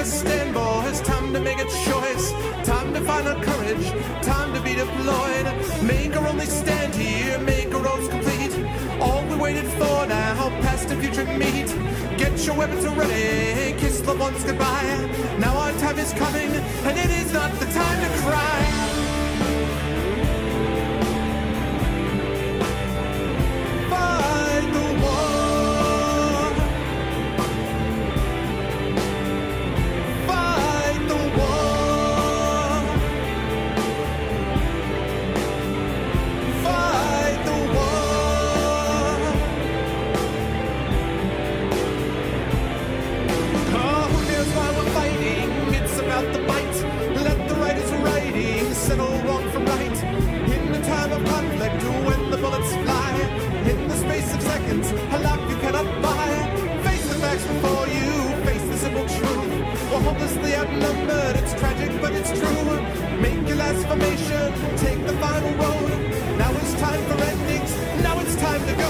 a stand, boys. Time to make a choice. Time to find our courage. Time to be deployed. Make our only stand here. Make our roads complete. All we waited for now, past and future meet. Get your weapons ready. Kiss loved ones goodbye. Now our time is coming, and it is not the time to cry. Settle wrong from right. In the time of conflict, when the bullets fly, in the space of seconds, a life you cannot buy. Face the facts before you, face the simple truth. We're hopelessly outnumbered, it's tragic but it's true. Make your last formation, take the final road. Now it's time for endings, now it's time to go.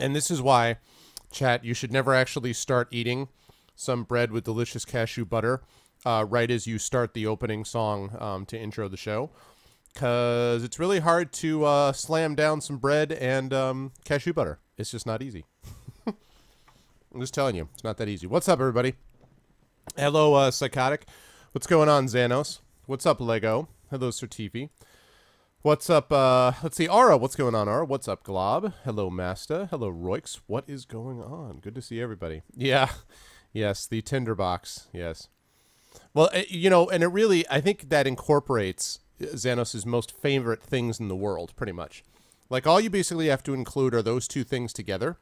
And this is why, chat, you should never actually start eating some bread with delicious cashew butter right as you start the opening song to intro the show. Because it's really hard to slam down some bread and cashew butter. It's just not easy. I'm just telling you, it's not that easy. What's up, everybody? Hello, Psychotic. What's going on, Xanos? What's up, Lego? Hello, Certifi. What's up, let's see, Ara, what's going on, Ara? What's up, Glob? Hello, Masta. Hello, Roix. What is going on? Good to see everybody. Yeah, yes, the Tinderbox, yes. Well, you know, and it really, I think that incorporates Xanos' most favorite things in the world, pretty much. Like, all you basically have to include are those two things together,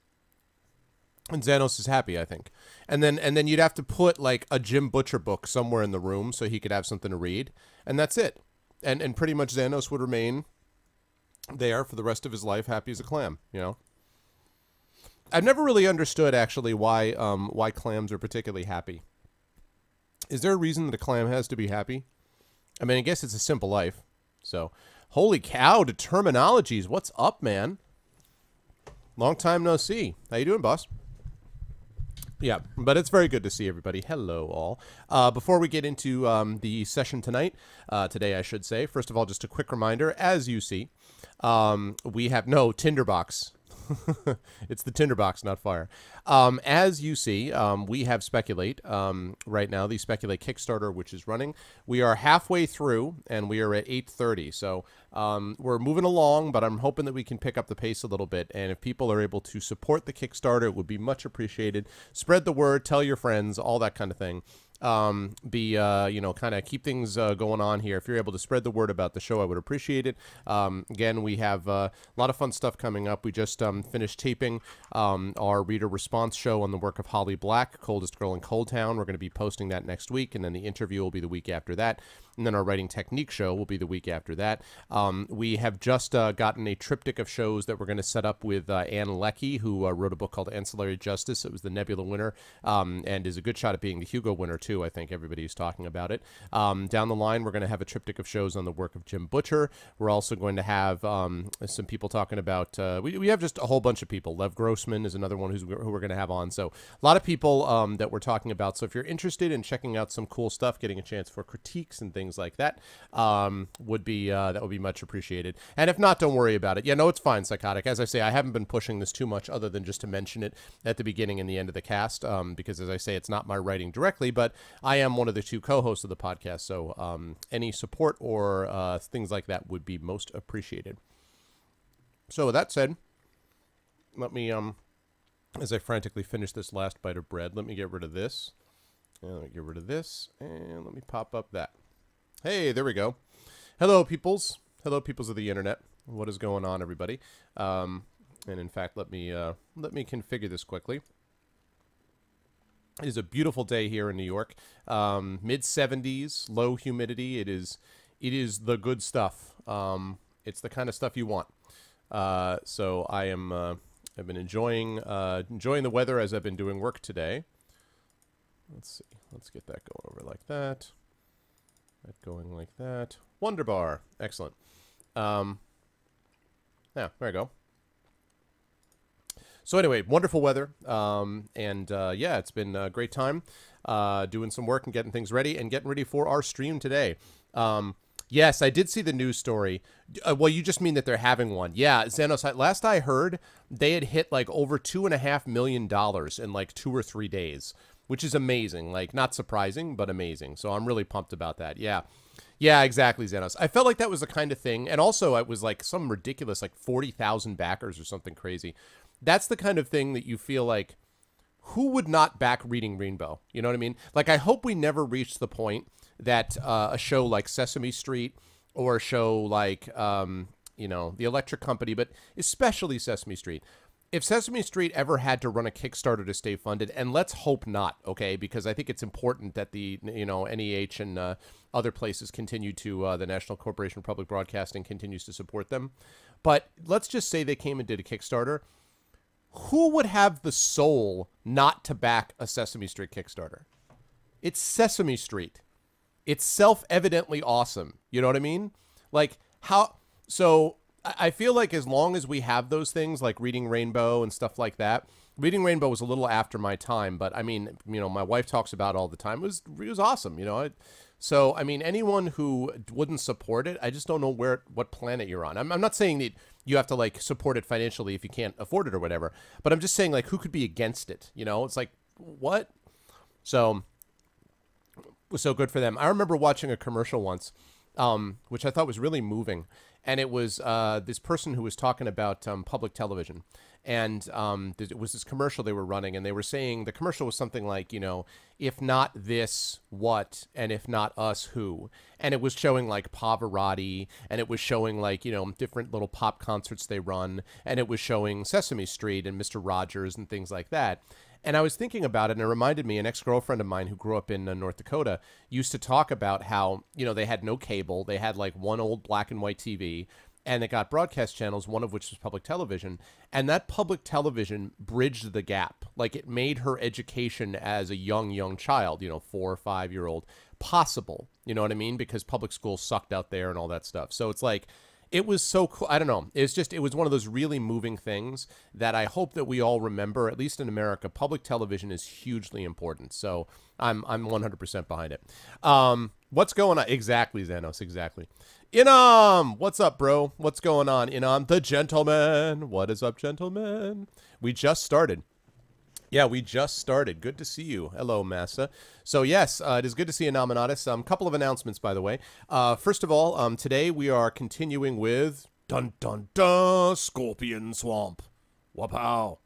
and Xanos is happy, I think. And then you'd have to put, like, a Jim Butcher book somewhere in the room so he could have something to read, and that's it. And pretty much Xanos would remain there for the rest of his life, happy as a clam, you know? I've never really understood, actually, why clams are particularly happy. Is there a reason that a clam has to be happy? I mean, I guess it's a simple life. So, holy cow, Determinologies. What's up, man? Long time no see. How you doing, boss? Yeah, but it's very good to see everybody. Hello, all. Before we get into the session tonight, today I should say, first of all, just a quick reminder, as you see, we have no Tinderbox. It's the tinderbox, not fire. As you see, we have Speculate right now, the Speculate Kickstarter, which is running. We are halfway through, and we are at 8:30. So we're moving along, but I'm hoping that we can pick up the pace a little bit. And if people are able to support the Kickstarter, it would be much appreciated. Spread the word, tell your friends, all that kind of thing. Kind of keep things going on here. If you're able to spread the word about the show, I would appreciate it. Again, we have a lot of fun stuff coming up. We just finished taping our reader response show on the work of Holly Black, Coldest Girl in Cold Town. We're going to be posting that next week, and then the interview will be the week after that. And then our writing technique show will be the week after that. We have just gotten a triptych of shows that we're going to set up with Ann Leckie, who wrote a book called Ancillary Justice. It was the Nebula winner and is a good shot at being the Hugo winner, too. I think everybody's talking about it. Down the line, we're going to have a triptych of shows on the work of Jim Butcher. We're also going to have some people talking about, we have just a whole bunch of people. Lev Grossman is another one who we're going to have on. So a lot of people that we're talking about. So if you're interested in checking out some cool stuff, getting a chance for critiques and things like that, would be much appreciated. And if not, don't worry about it. Yeah, no, it's fine, Psychotic. As I say, I haven't been pushing this too much other than just to mention it at the beginning and the end of the cast, because as I say, it's not my writing directly, but I am one of the two co-hosts of the podcast, so any support or things like that would be most appreciated. So with that said, let me, as I frantically finish this last bite of bread, let me get rid of this. And let me get rid of this, and let me pop up that. Hey, there we go. Hello, peoples. Hello, peoples of the internet. What is going on, everybody? And in fact, let me configure this quickly. It is a beautiful day here in New York. Mid 70s, low humidity. It is the good stuff. It's the kind of stuff you want. So I am. I've been enjoying the weather as I've been doing work today. Let's see. Let's get that going over like that. That going like that. Wonderbar. Excellent. Yeah, there we go. So anyway, wonderful weather, yeah, it's been a great time doing some work and getting things ready and getting ready for our stream today. Yes, I did see the news story. Well, you just mean that they're having one. Yeah, Xanos, last I heard, they had hit like over $2.5 million in like 2 or 3 days, which is amazing. Like, not surprising, but amazing. So I'm really pumped about that. Yeah. Yeah, exactly, Xanos. I felt like that was the kind of thing. And also, it was like some ridiculous, like 40,000 backers or something crazy. That's the kind of thing that you feel like, who would not back Reading Rainbow? You know what I mean? Like, I hope we never reach the point that a show like Sesame Street or a show like, you know, The Electric Company, but especially Sesame Street. If Sesame Street ever had to run a Kickstarter to stay funded, and let's hope not, okay, because I think it's important that the, you know, NEH and other places continue to, the National Corporation for Public Broadcasting continues to support them. But let's just say they came and did a Kickstarter. Who would have the soul not to back a Sesame Street Kickstarter? It's Sesame Street. It's self-evidently awesome. You know what I mean? Like, how... So, I feel like as long as we have those things, like Reading Rainbow and stuff like that... Reading Rainbow was a little after my time, but, I mean, you know, my wife talks about it all the time. It was awesome, you know? So, I mean, anyone who wouldn't support it, I just don't know what planet you're on. I'm not saying that you have to, like, support it financially if you can't afford it or whatever. But I'm just saying, like, who could be against it? You know, it's like, what? So, it was so good for them. I remember watching a commercial once, which I thought was really moving. And it was this person who was talking about public television. And it was this commercial they were running, and they were saying, the commercial was something like, you know, if not this, what? And if not us, who? And it was showing, like, Pavarotti, and it was showing, like, you know, different little pop concerts they run, and it was showing Sesame Street and Mr. Rogers and things like that. And I was thinking about it, and it reminded me, an ex-girlfriend of mine who grew up in North Dakota used to talk about how, you know, they had no cable. They had, like, one old black and white TV, and they got broadcast channels, one of which was public television. And that public television bridged the gap. Like, it made her education as a young child, you know, 4 or 5-year-old, possible. You know what I mean? Because public schools sucked out there and all that stuff. So it's like, It was so cool. I don't know. It was one of those really moving things that I hope that we all remember, at least in America. Public television is hugely important. So I'm 100% behind it. What's going on? Exactly, Xanos, exactly. Inam, what's up, bro? What's going on? Inam, the gentleman. What is up, gentlemen? We just started. Yeah, we just started. Good to see you. Hello, Massa. So, yes, it is good to see you, Nominatus. Couple of announcements, by the way. First of all, today we are continuing with Dun Dun Dun Scorpion Swamp. Wapow.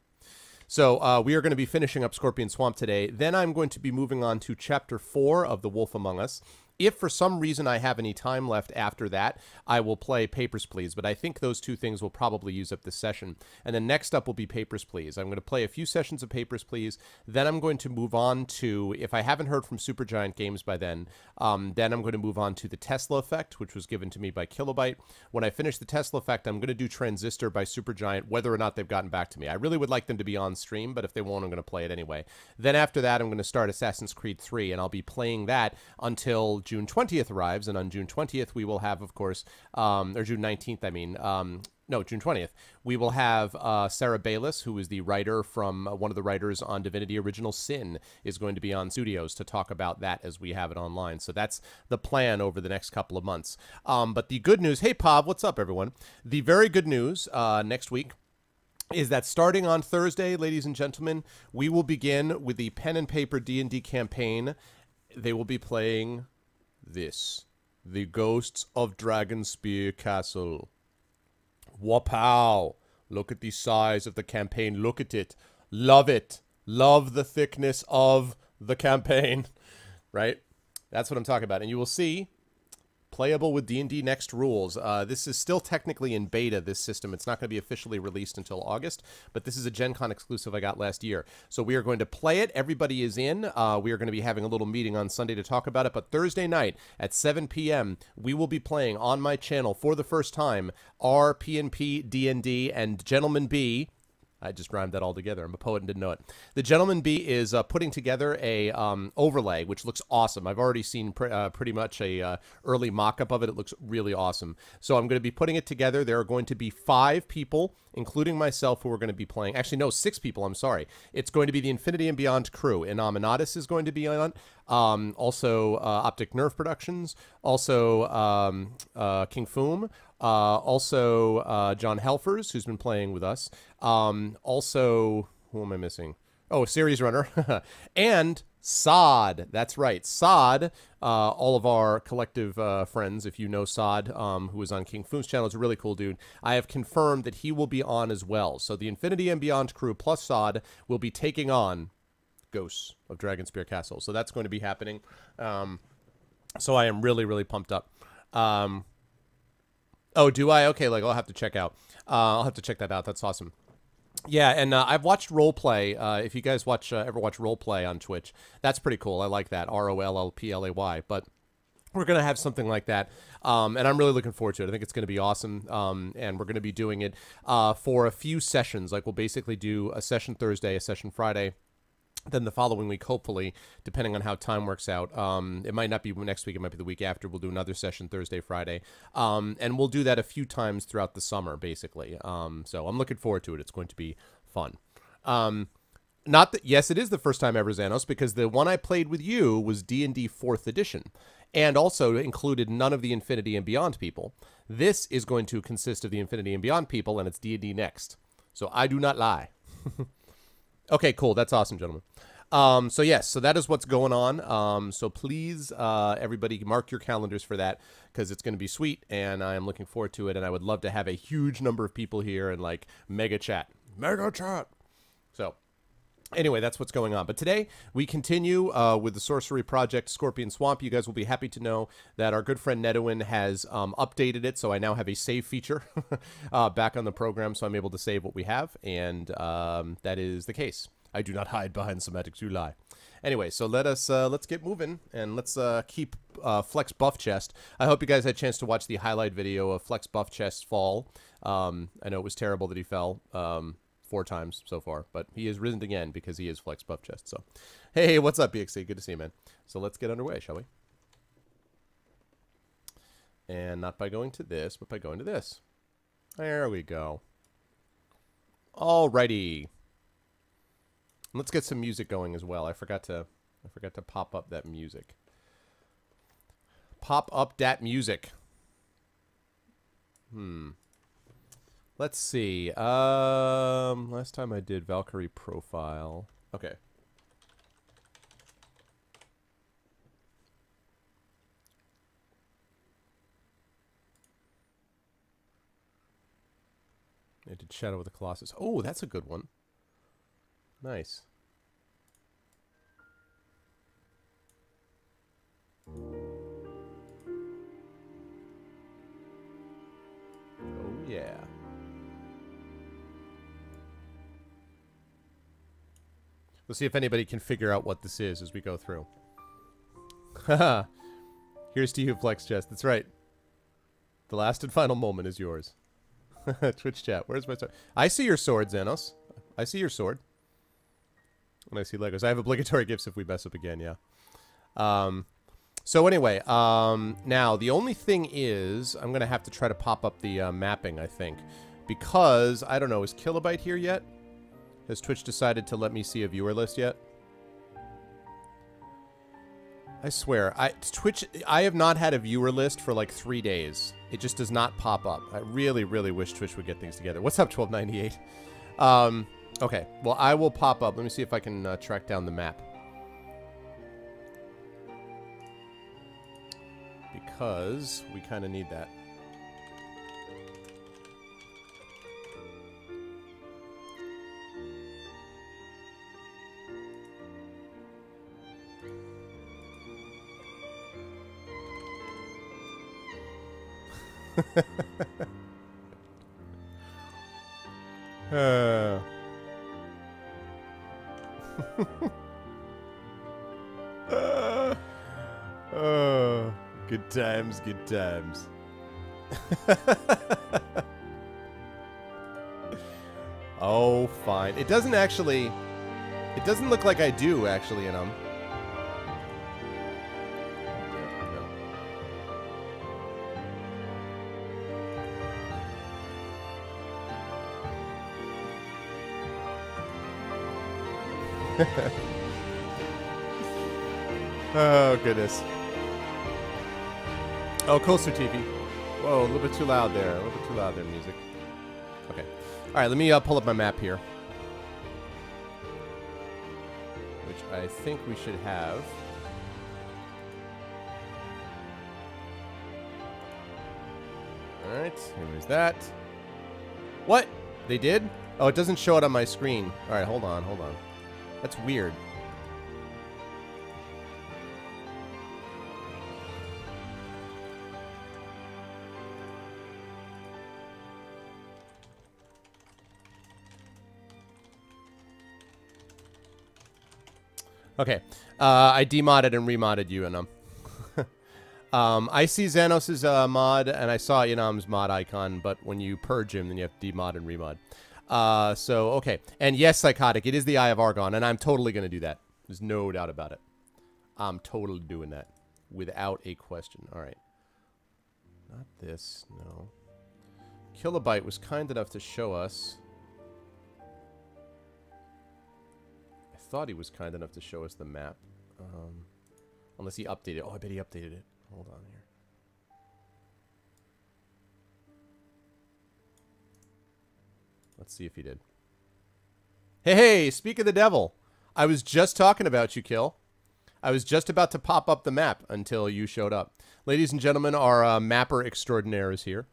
So, we are going to be finishing up Scorpion Swamp today. Then I'm going to be moving on to Chapter 4 of The Wolf Among Us. If for some reason I have any time left after that, I will play Papers, Please. But I think those two things will probably use up this session. And then next up will be Papers, Please. I'm going to play a few sessions of Papers, Please. Then I'm going to move on to, if I haven't heard from Supergiant Games by then I'm going to move on to the Tesla Effect, which was given to me by Kilobyte. When I finish the Tesla Effect, I'm going to do Transistor by Supergiant, whether or not they've gotten back to me. I really would like them to be on stream, but if they won't, I'm going to play it anyway. Then after that, I'm going to start Assassin's Creed 3, and I'll be playing that until June 20th arrives, and on June 20th we will have, of course, or June 19th, I mean, no, June 20th, we will have Sarah Bayless, who is the writer from, one of the writers on Divinity Original Sin, is going to be on Studios to talk about that as we have it online. So that's the plan over the next couple of months. But the good news, hey, Pav, what's up, everyone? The very good news next week is that starting on Thursday, ladies and gentlemen, we will begin with the pen and paper D&D campaign. They will be playing this, the Ghosts of Dragonspear Castle. Wapow! Look at the size of the campaign. Look at it. Love it. Love the thickness of the campaign. Right? That's what I'm talking about. And you will see, playable with D&D Next rules. This is still technically in beta, this system. It's not going to be officially released until August, but this is a Gen Con exclusive I got last year. So we are going to play it. Everybody is in. We are going to be having a little meeting on Sunday to talk about it, but Thursday night at 7 p.m., we will be playing on my channel for the first time our P&P D&D, and Gentleman B, I just rhymed that all together. I'm a poet and didn't know it. The Gentleman B is putting together a overlay, which looks awesome. I've already seen pretty much a early mock-up of it. It looks really awesome. So I'm going to be putting it together. There are going to be 5 people, including myself, who are going to be playing. Actually, no, 6 people. I'm sorry. It's going to be the Infinity and Beyond crew. Inominatus is going to be on. Also, Optic Nerve Productions. Also, King Foom. Also, John Helfers, who's been playing with us. Also, who am I missing? Oh, Series Runner. And Sod. That's right. Sod, all of our collective friends, if you know Sod, who is on King Foom's channel, is a really cool dude. I have confirmed that he will be on as well. So the Infinity and Beyond crew plus Sod will be taking on Ghosts of Dragonspear Castle. So that's going to be happening. So I am really, really pumped up. Oh, do I? Okay, like I'll have to check out. I'll have to check that out. That's awesome. Yeah, and I've watched Roleplay. If you guys ever watch Roleplay on Twitch, that's pretty cool. I like that. ROLLPLAY. But we're going to have something like that, and I'm really looking forward to it. I think it's going to be awesome, and we're going to be doing it for a few sessions. Like, we'll basically do a session Thursday, a session Friday, then the following week, hopefully, depending on how time works out. It might not be next week. It might be the week after. We'll do another session Thursday, Friday. And we'll do that a few times throughout the summer, basically. So I'm looking forward to it. It's going to be fun. Not that, yes, it is the first time ever, Xanos, because the one I played with you was D&D 4th edition, and also included none of the Infinity and Beyond people. This is going to consist of the Infinity and Beyond people, and it's D&D Next. So I do not lie. Okay, cool. That's awesome, gentlemen. So yes, so that is what's going on. So please, everybody, mark your calendars for that, because it's going to be sweet, and I am looking forward to it, and I would love to have a huge number of people here and, like, mega chat. Mega chat! So, anyway, that's what's going on. But today, we continue with the Sorcery Project Scorpion Swamp. You guys will be happy to know that our good friend Nedouin has updated it, so I now have a save feature back on the program, so I'm able to save what we have, and that is the case. I do not hide behind semantic to lie. Anyway, so let's get moving, and let's keep Flex Buff Chest. I hope you guys had a chance to watch the highlight video of Flex Buff Chest's fall. I know it was terrible that he fell 4 times so far, but he has risen again because he is Flex Buff Chest. So, hey, what's up, BXC? Good to see you, man. So let's get underway, shall we? And not by going to this, but by going to this. There we go. Alrighty. Let's get some music going as well. I forgot to pop up that music. Pop up that music. Let's see. Last time I did Valkyrie profile. Okay. I did Shadow of the Colossus. Oh, that's a good one. Nice. Oh, yeah. We'll see if anybody can figure out what this is as we go through. Haha. Here's to you, Flex Chest. That's right. The last and final moment is yours. Twitch chat. Where's my sword? I see your sword, Xanos. I see your sword. When I see Legos. I have obligatory gifts if we mess up again, yeah. So anyway, now the only thing is I'm going to have to try to pop up the mapping, I think. Because, I don't know, is Kilobyte here yet? Has Twitch decided to let me see a viewer list yet? I swear, Twitch, I have not had a viewer list for like 3 days. It just does not pop up. I really, really wish Twitch would get things together. What's up, 1298? Okay, well, I will pop up. Let me see if I can track down the map. Because we kind of need that. Good times, good times. Oh, fine. It doesn't actually... It doesn't look like I do, actually, in them. Oh, goodness. Oh, Coaster TV. Whoa, a little bit too loud there. A little bit too loud there, music. Okay. Alright, let me pull up my map here. Which I think we should have. Alright, here's that. What? They did? Oh, it doesn't show it on my screen. Alright, hold on, hold on. That's weird. Okay, I demodded and remodded Unum. I see Xanos' mod, and I saw Unum's mod icon, but when you purge him, then you have to demod and remod. So, okay. And yes, Psychotic, it is the Eye of Argon, and I'm totally going to do that. There's no doubt about it. I'm totally doing that. Without a question. Alright. Not this, no. Kilobyte was kind enough to show us... I thought he was kind enough to show us the map. Unless he updated it. Oh, I bet he updated it. Hold on here. Let's see if he did. Hey, hey, speak of the devil. I was just talking about you, Kill. I was just about to pop up the map until you showed up. Ladies and gentlemen, our mapper extraordinaire is here.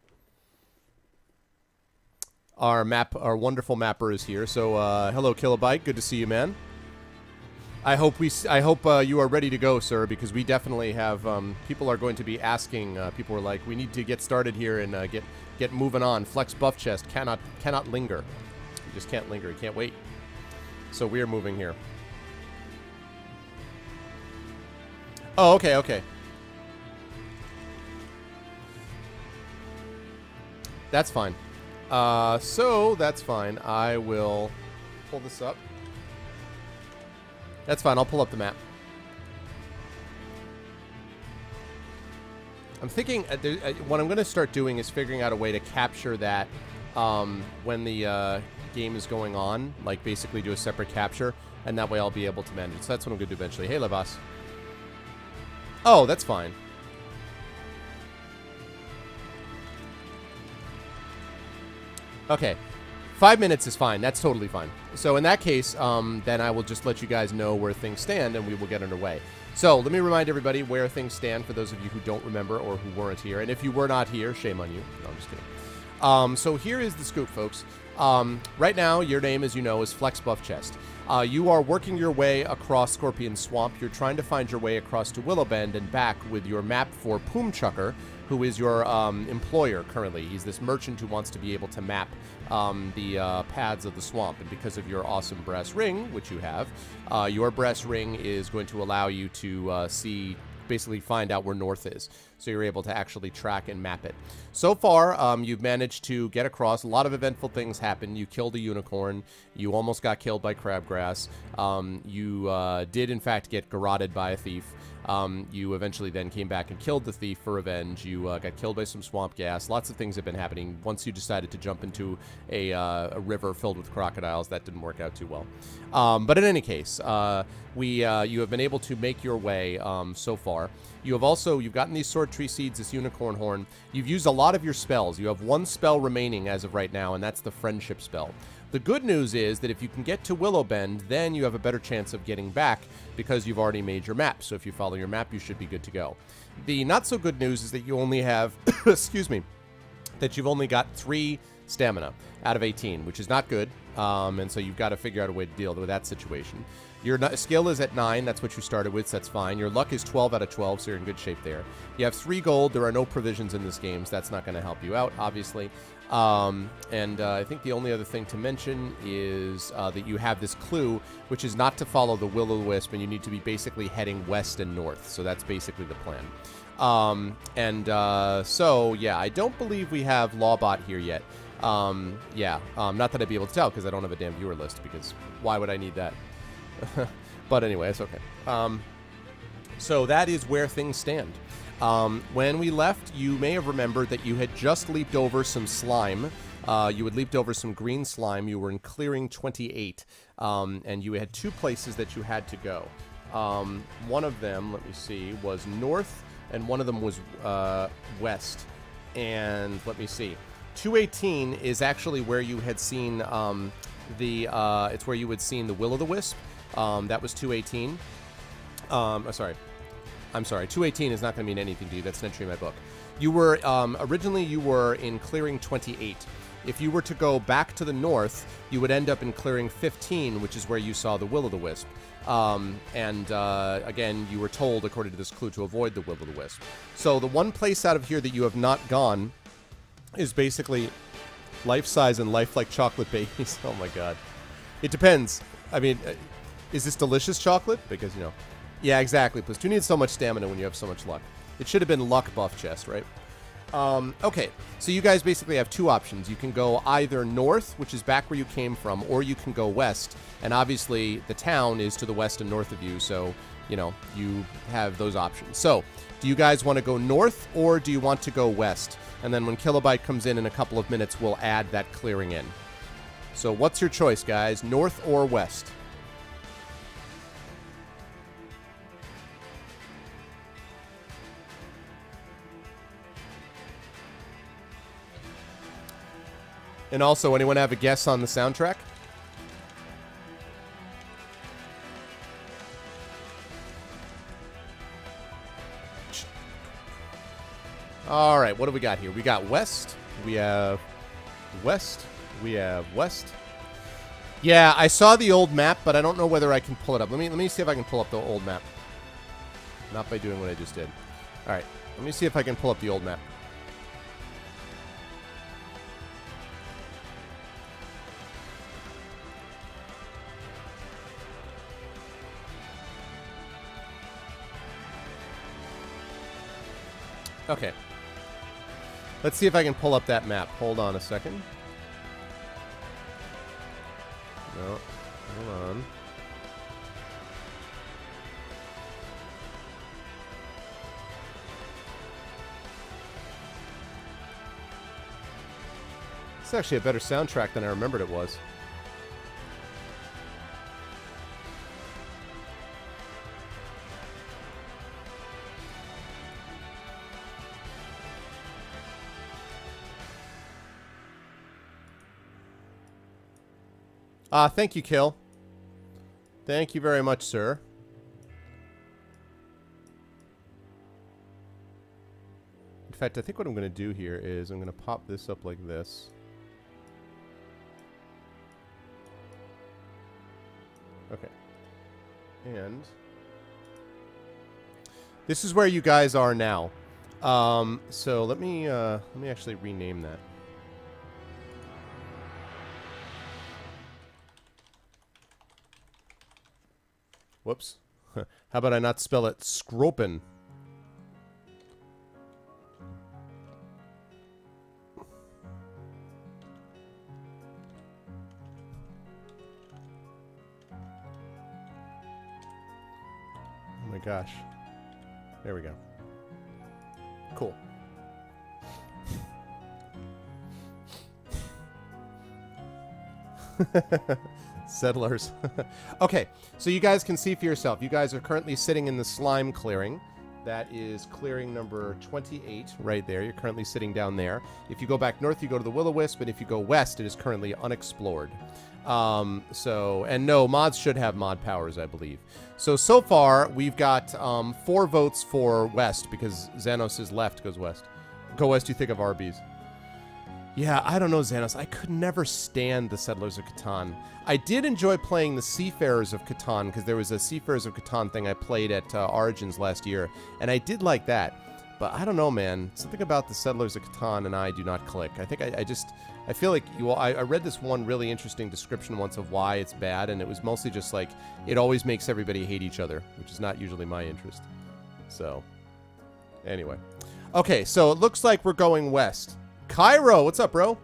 Our wonderful mapper is here. So, hello, Kilobyte. Good to see you, man. I hope you are ready to go, sir, because we definitely have people are going to be asking. People are like, we need to get started here and get moving on. Flex Buff Chest cannot linger. He just can't linger. He can't wait. So we are moving here. Oh, okay, okay. That's fine. So that's fine. I will pull this up. That's fine. I'll pull up the map. I'm thinking what I'm going to start doing is figuring out a way to capture that when the game is going on, like basically do a separate capture, and that way I'll be able to manage it. So that's what I'm going to do eventually. Hey, Levas. Oh, that's fine. Okay. 5 minutes is fine. That's totally fine. So in that case, then I will just let you guys know where things stand, and we will get underway. So let me remind everybody where things stand for those of you who don't remember or who weren't here. And if you were not here, shame on you. No, I'm just kidding. So here is the scoop, folks. Right now, your name, as you know, is Flex Buff Chest. You are working your way across Scorpion Swamp. You're trying to find your way across to Willowbend and back with your map for Poomchucker, who is your employer currently. He's this merchant who wants to be able to map the paths of the swamp. And because of your awesome brass ring, which you have, your brass ring is going to allow you to basically find out where north is. So you're able to actually track and map it. So far, you've managed to get across. A lot of eventful things happen. You killed a unicorn. You almost got killed by crabgrass. You did, in fact, get garroted by a thief. You eventually then came back and killed the thief for revenge. You got killed by some swamp gas. Lots of things have been happening. Once you decided to jump into a river filled with crocodiles, that didn't work out too well. But in any case, you have been able to make your way so far. You've gotten these sword tree seeds, this unicorn horn. You've used a lot of your spells. You have one spell remaining as of right now, and that's the friendship spell. The good news is that if you can get to Willowbend, then you have a better chance of getting back because you've already made your map. So if you follow your map, you should be good to go. The not so good news is that you only have, excuse me, that you've only got 3 stamina out of 18, which is not good. And so you've got to figure out a way to deal with that situation. Your skill is at 9. That's what you started with, so that's fine. Your luck is 12 out of 12, so you're in good shape there. You have 3 gold. There are no provisions in this game, so that's not going to help you out, obviously. I think the only other thing to mention is that you have this clue, which is not to follow the will-o'-the-wisp, and you need to be basically heading west and north. So that's basically the plan. So, yeah, I don't believe we have Lawbot here yet. Not that I'd be able to tell, because I don't have a damn viewer list, because why would I need that? But anyway, it's okay. So that is where things stand. When we left, you may have remembered that you had just leaped over some slime. You had leaped over some green slime. You were in clearing 28, and you had 2 places that you had to go. One of them, let me see, was north, and one of them was west. And let me see. 218 is actually where you had seen it's where you had seen the will-o'-the-wisp. That was 218. I'm sorry, 218 is not going to mean anything to you. That's an entry in my book. You were, originally you were in clearing 28. If you were to go back to the north, you would end up in clearing 15, which is where you saw the will-o'-the-wisp. Again, you were told, according to this clue, to avoid the will-o'-the-wisp. So the one place out of here that you have not gone is basically life-size and lifelike chocolate babies. Oh my god. It depends. I mean, is this delicious chocolate? Because, you know. Yeah, exactly. Plus, you need so much stamina when you have so much luck. It should have been luck buff chest, right? Okay, so you guys basically have 2 options. You can go either north, which is back where you came from, or you can go west. And obviously, the town is to the west and north of you, so, you know, you have those options. So, do you guys want to go north, or do you want to go west? And then when Kilobyte comes in a couple of minutes, we'll add that clearing in. So, what's your choice, guys? North or west? And also, anyone have a guess on the soundtrack? All right, what do we got here? We got west. We have west. We have west. Yeah, I saw the old map, but I don't know whether I can pull it up. Let me see if I can pull up the old map. Not by doing what I just did. All right, let me see if I can pull up the old map. Okay. Let's see if I can pull up that map. Hold on a second. No. Hold on. It's actually a better soundtrack than I remembered it was. Thank you, Kill. Thank you very much, sir. In fact, I think what I'm going to do here is I'm going to pop this up like this. Okay. And this is where you guys are now. So let me actually rename that. Whoops. How about I not spell it Scropen? Oh my gosh. There we go. Cool. Settlers. Okay, so you guys can see for yourself. You guys are currently sitting in the slime clearing. That is clearing number 28 right there. You're currently sitting down there. If you go back north, you go to the Will-O-Wisp, and if you go west, it is currently unexplored. And no, mods should have mod powers, I believe. So far, we've got 4 votes for west, because Xanos is left, goes west. Go west, you think of Arby's. Yeah, I don't know, Xanos. I could never stand the Settlers of Catan. I did enjoy playing the Seafarers of Catan, because there was a Seafarers of Catan thing I played at Origins last year, and I did like that. But I don't know, man. Something about the Settlers of Catan and I do not click. I think I feel like I read this one really interesting description once of why it's bad, and it was mostly just like, it always makes everybody hate each other, which is not usually my interest. So, anyway. Okay, so it looks like we're going west. Cairo, what's up, bro?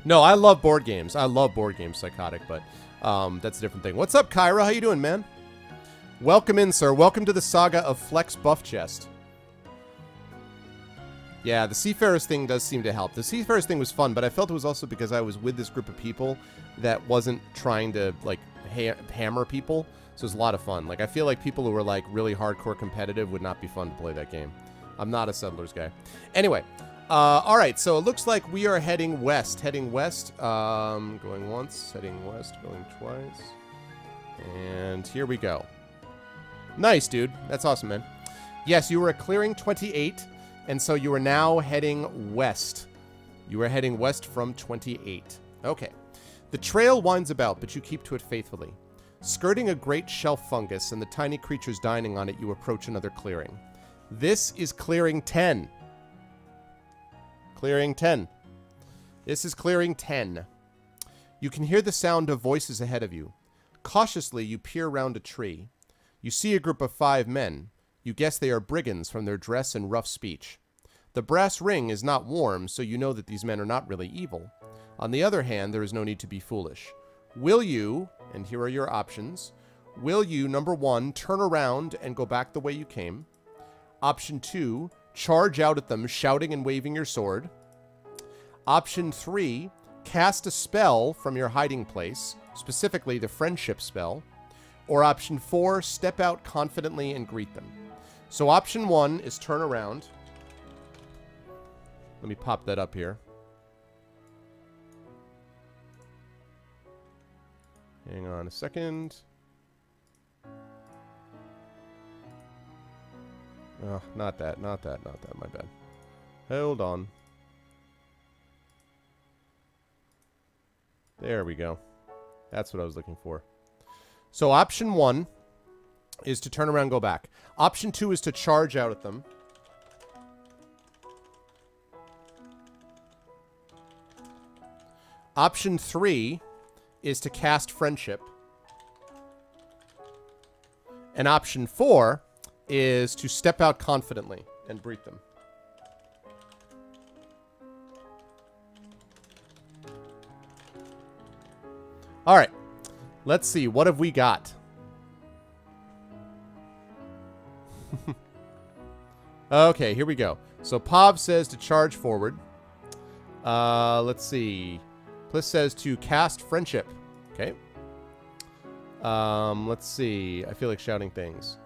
No, I love board games. I love board games, Psychotic, but that's a different thing. What's up, Cairo? How you doing, man? Welcome in, sir. Welcome to the saga of Flex Buff Chest. Yeah, the Seafarers thing does seem to help. The Seafarers thing was fun, but I felt it was also because I was with this group of people that wasn't trying to, like, hammer people. So it was a lot of fun. Like, I feel like people who were, like, really hardcore competitive would not be fun to play that game. I'm not a Settlers guy. Anyway, all right, so it looks like we are heading west. Heading west, going once, heading west, going twice. And here we go. Nice, dude. That's awesome, man. Yes, you were at clearing 28, and so you are now heading west. You are heading west from 28. Okay. The trail winds about, but you keep to it faithfully. Skirting a great shelf fungus and the tiny creatures dining on it, you approach another clearing. This is clearing 10. Clearing 10. This is clearing 10. You can hear the sound of voices ahead of you. Cautiously, you peer round a tree. You see a group of 5 men. You guess they are brigands from their dress and rough speech. The brass ring is not warm, so you know that these men are not really evil. On the other hand, there is no need to be foolish. Will you, and here are your options, will you, number 1, turn around and go back the way you came? Option 2, charge out at them, shouting and waving your sword. Option 3, cast a spell from your hiding place, specifically the friendship spell. Or option 4, step out confidently and greet them. So option 1 is turn around. Let me pop that up here. Hang on a second. Oh, not that, my bad. Hold on. There we go. That's what I was looking for. So option 1 is to turn around and go back. Option 2 is to charge out at them. Option 3 is to cast friendship. And option 4 is to step out confidently and greet them. All right. Let's see. What have we got? Okay, here we go. So Pav says to charge forward. Let's see. Pliss says to cast friendship. Okay. Let's see. I feel like shouting things.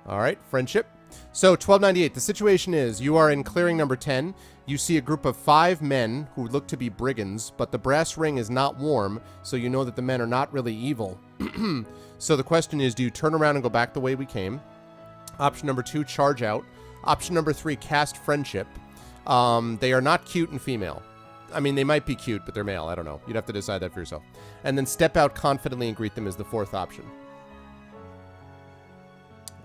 All right, friendship. So 1298. The situation is you are in clearing number 10. You see a group of 5 men who look to be brigands, but the brass ring is not warm, so you know that the men are not really evil. So the question is, do you turn around and go back the way we came? Option number 2, charge out. Option number 3, cast friendship. They are not cute and female. I mean, they might be cute, but they're male. I don't know. You'd have to decide that for yourself. And then step out confidently and greet them is the 4th option.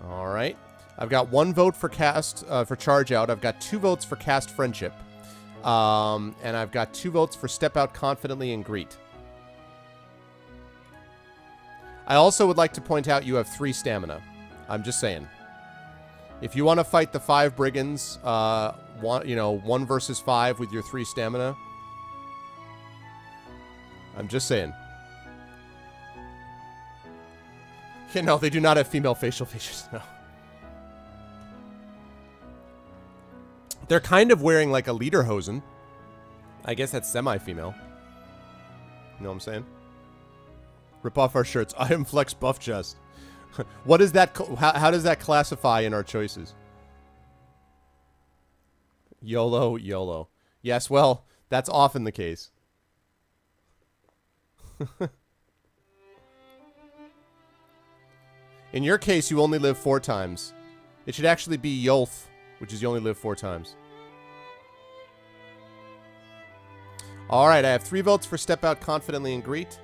All right. I've got 1 vote for cast, for charge out. I've got 2 votes for cast friendship. And I've got 2 votes for step out confidently and greet. I also would like to point out you have 3 stamina. I'm just saying. If you want to fight the 5 brigands, 1 versus 5 with your 3 stamina. I'm just saying. Yeah, no, they do not have female facial features. No. They're kind of wearing like a lederhosen. I guess that's semi-female. You know what I'm saying? Rip off our shirts. I am Flex Buff Chest. What is that? How does that classify in our choices? YOLO, YOLO. Yes, well, that's often the case. In your case, you only live 4 times. It should actually be Yolth, which is you only live 4 times. Alright, I have 3 votes for step out confidently and greet.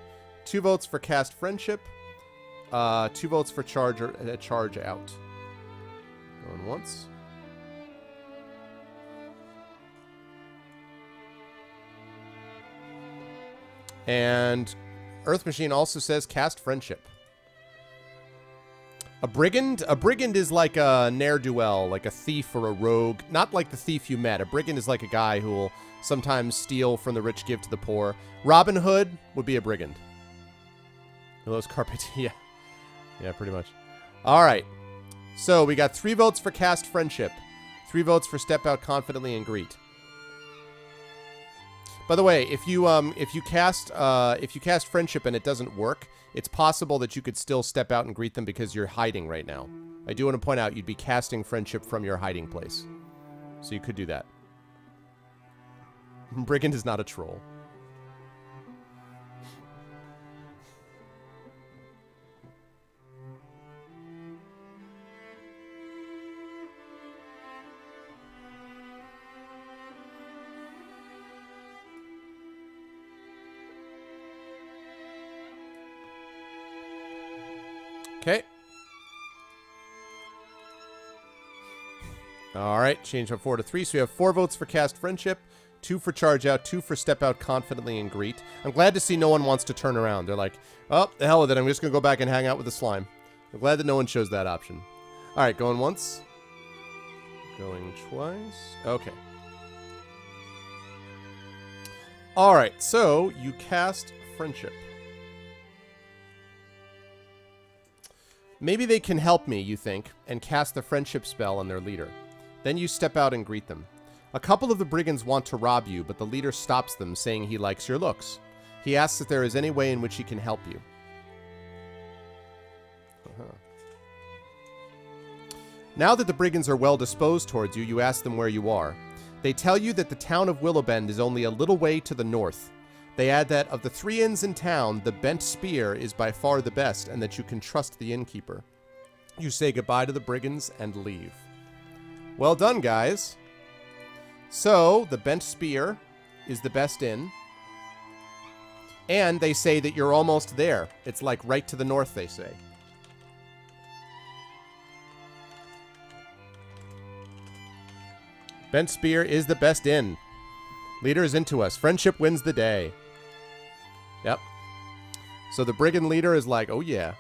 2 votes for cast friendship. 2 votes for charge out. Going once. And Earth Machine also says cast friendship. A brigand? A brigand is like a ne'er-do-well, like a thief or a rogue. Not like the thief you met. A brigand is like a guy who will sometimes steal from the rich, give to the poor. Robin Hood would be a brigand. Those carpets, yeah. Yeah, pretty much. All right. So we got 3 votes for cast friendship. 3 votes for step out confidently and greet. By the way, if you cast friendship and it doesn't work, it's possible that you could still step out and greet them because you're hiding right now. I do want to point out you'd be casting friendship from your hiding place. So you could do that. Brigand is not a troll. Okay. All right, change from 4 to 3. So we have 4 votes for cast friendship, 2 for charge out, 2 for step out confidently and greet. I'm glad to see no one wants to turn around. They're like, oh, the hell with it. I'm just going to go back and hang out with the slime. I'm glad that no one chose that option. All right, going once. Going twice. Okay. All right, so you cast friendship. Maybe they can help me, you think, and cast the friendship spell on their leader. Then you step out and greet them. A couple of the brigands want to rob you, but the leader stops them, saying he likes your looks. He asks if there is any way in which he can help you. Now that the brigands are well disposed towards you, you ask them where you are. They tell you that the town of Willowbend is only a little way to the north. They add that of the 3 inns in town, the Bent Spear is by far the best, and that you can trust the innkeeper. You say goodbye to the brigands and leave. Well done, guys. So, the Bent Spear is the best inn. And they say that you're almost there. It's like right to the north, they say. Bent Spear is the best inn. Leader is into us. Friendship wins the day. Yep. So the brigand leader is like, oh yeah.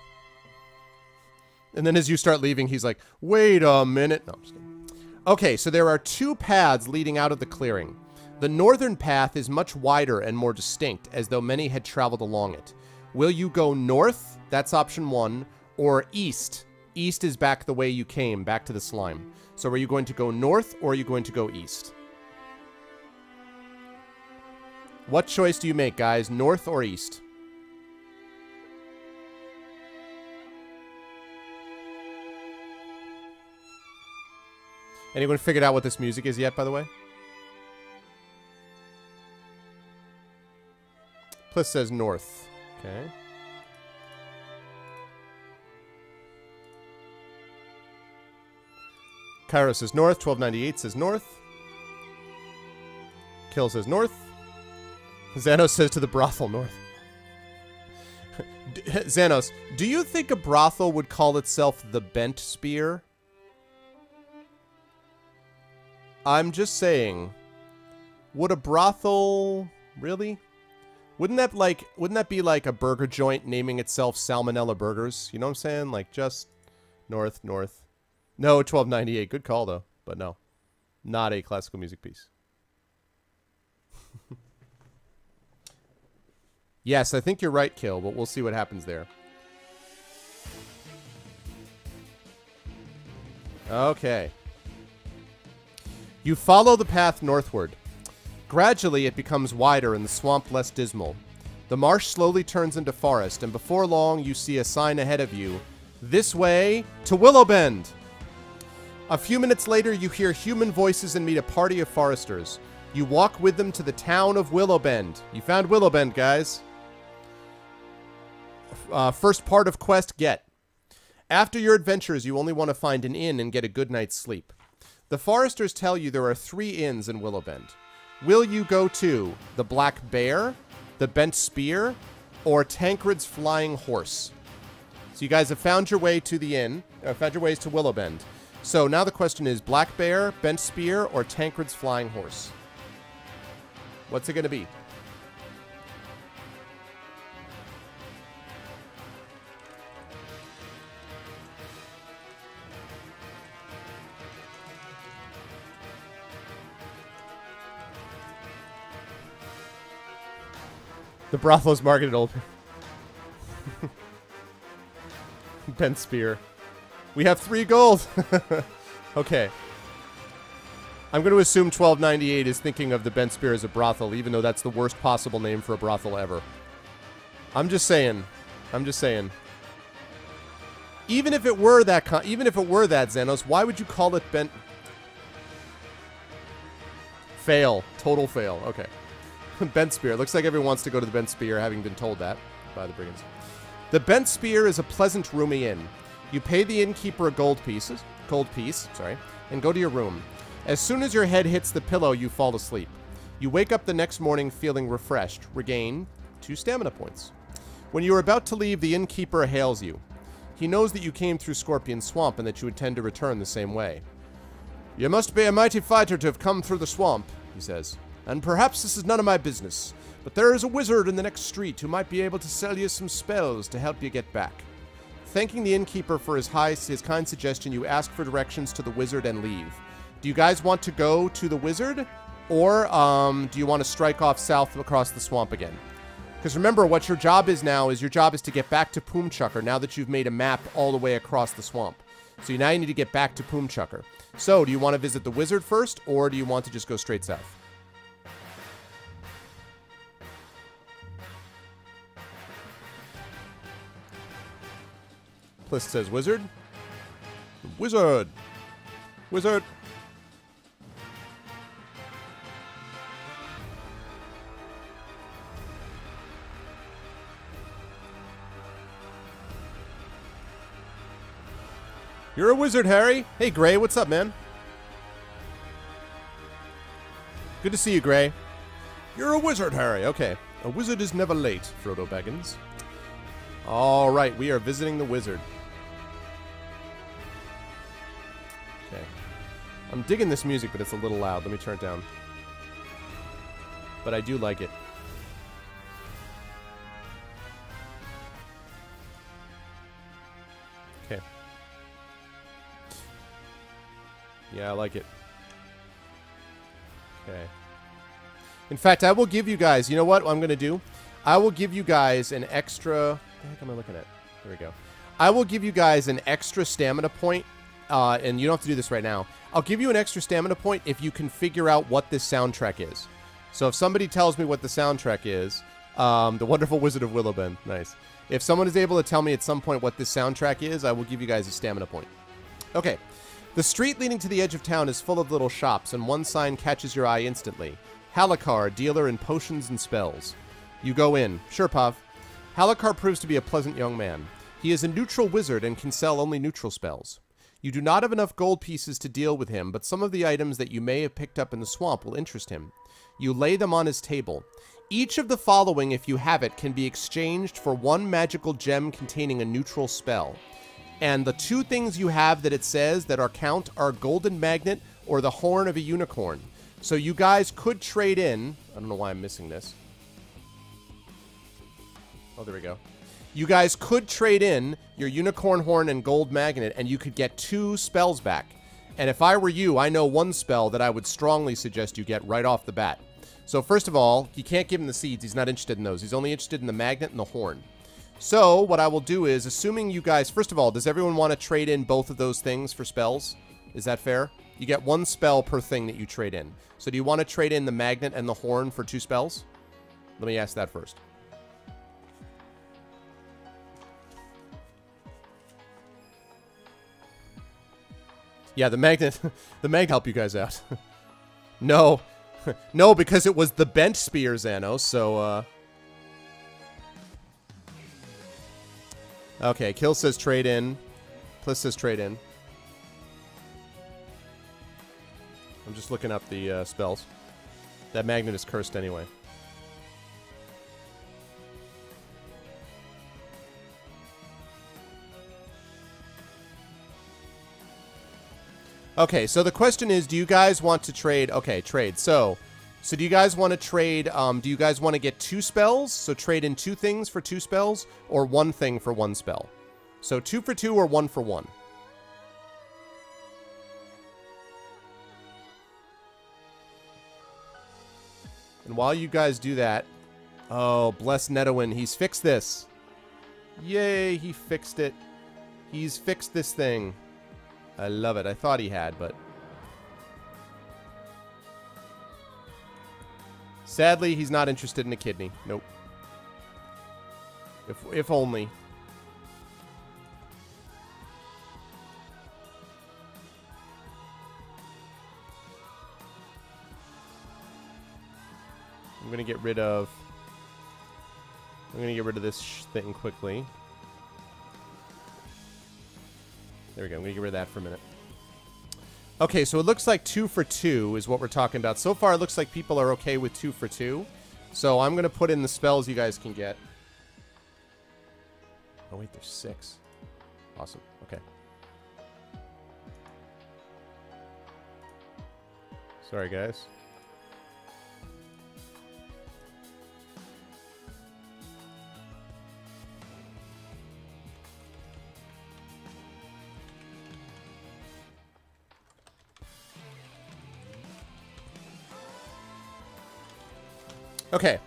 And then as you start leaving, he's like, wait a minute. No, I'm just kidding. Okay, so there are 2 paths leading out of the clearing. The northern path is much wider and more distinct, as though many had traveled along it. Will you go north? That's option 1. Or east? East is back the way you came, back to the slime. So are you going to go north or are you going to go east? What choice do you make, guys? North or east? Anyone figured out what this music is yet, by the way? Pliss says north. Okay. Cairo says north. 1298 says north. Kill says north. Xanos says to the brothel north. Xanos, do you think a brothel would call itself the Bent Spear? I'm just saying. Would a brothel really? Wouldn't that be like a burger joint naming itself Salmonella Burgers? You know what I'm saying? Like just north. No, 1298. Good call though, but no. Not a classical music piece. Yes, I think you're right, Kill, but we'll see what happens there. Okay. You follow the path northward. Gradually, it becomes wider and the swamp less dismal. The marsh slowly turns into forest, and before long, you see a sign ahead of you. This way to Willowbend! A few minutes later, you hear human voices and meet a party of foresters. You walk with them to the town of Willowbend. You found Willowbend, guys. First part of quest, get. After your adventures, you only want to find an inn and get a good night's sleep. The foresters tell you there are 3 inns in Willowbend. Will you go to the Black Bear, the Bent Spear, or Tancred's Flying Horse? So you guys have found your way to the inn, found your ways to Willowbend. So now the question is Black Bear, Bent Spear, or Tancred's Flying Horse? What's it going to be? The brothel's marketed old. Bent Spear. We have 3 gold. Okay. I'm going to assume 1298 is thinking of the Bent Spear as a brothel, even though that's the worst possible name for a brothel ever. I'm just saying. Even if it were that, Xanos, why would you call it Bent? Fail. Total fail. Okay. Bent Spear. Looks like everyone wants to go to the Bent Spear, having been told that by the brigands. The Bent Spear is a pleasant, roomy inn. You pay the innkeeper a gold piece, and go to your room. As soon as your head hits the pillow, you fall asleep. You wake up the next morning feeling refreshed. Regain 2 stamina points. When you are about to leave, the innkeeper hails you. He knows that you came through Scorpion Swamp and that you intend to return the same way. You must be a mighty fighter to have come through the swamp, he says. And perhaps this is none of my business, but there is a wizard in the next street who might be able to sell you some spells to help you get back. Thanking the innkeeper for his kind suggestion, you ask for directions to the wizard and leave. Do you guys want to go to the wizard, or do you want to strike off south across the swamp again? Because remember, what your job is now is to get back to Poomchucker now that you've made a map all the way across the swamp. So now you need to get back to Poomchucker. So, do you want to visit the wizard first, or do you want to just go straight south? Pliss says wizard. Wizard. Wizard. You're a wizard, Harry. Hey, Gray, what's up, man? Good to see you, Gray. You're a wizard, Harry. Okay. A wizard is never late, Frodo Baggins. All right, we are visiting the wizard. Okay. I'm digging this music, but it's a little loud. Let me turn it down. But I do like it. Okay. Yeah, I like it. Okay. In fact, I will give you guys, you know what I'm going to do? I will give you guys an extra... What the heck am I looking at? Here we go. I will give you guys an extra stamina point, and you don't have to do this right now. I'll give you an extra stamina point if you can figure out what this soundtrack is. So if somebody tells me what the soundtrack is, The Wonderful Wizard of Willowbend, nice. If someone is able to tell me at some point what this soundtrack is, I will give you guys a stamina point. Okay. The street leading to the edge of town is full of little shops, and one sign catches your eye instantly. Halakar, dealer in potions and spells. You go in. Sure, Pav. Halakar proves to be a pleasant young man. He is a neutral wizard and can sell only neutral spells. You do not have enough gold pieces to deal with him, but some of the items that you may have picked up in the swamp will interest him. You lay them on his table. Each of the following, if you have it, can be exchanged for one magical gem containing a neutral spell. And the two things you have that it says that are count are Golden Magnet or the Horn of a Unicorn. So you guys could trade in... I don't know why I'm missing this. Oh, there we go. You guys could trade in your Unicorn Horn and Gold Magnet, and you could get 2 spells back. And if I were you, I know one spell that I would strongly suggest you get right off the bat. So first of all, you can't give him the seeds. He's not interested in those. He's only interested in the Magnet and the Horn. So what I will do is, assuming you guys... First of all, does everyone want to trade in both of those things for spells? Is that fair? You get 1 spell per thing that you trade in. So do you want to trade in the Magnet and the Horn for 2 spells? Let me ask that first. Yeah, the Magnet... the Mag help you guys out. No. No, because it was the Bent Spear, Xanos, so, Okay, Kill says trade in. Pliss says trade in. I'm just looking up the spells. That Magnet is cursed anyway. Okay, so the question is, do you guys want to trade? Okay, trade. So do you guys want to trade, do you guys want to get 2 spells? So trade in 2 things for 2 spells, or 1 thing for 1 spell? So 2 for 2 or 1 for 1? And while you guys do that, oh, bless Netowin, he's fixed this. Yay, he fixed it. He's fixed this thing. I love it. I thought he had, but... Sadly, he's not interested in a kidney. Nope. If only. I'm gonna get rid of... this thing quickly. There we go. I'm going to get rid of that for a minute. Okay, so it looks like 2 for 2 is what we're talking about. So far, it looks like people are okay with 2 for 2. So I'm going to put in the spells you guys can get. Oh, wait, there's 6. Awesome. Okay. Sorry, guys. Okay.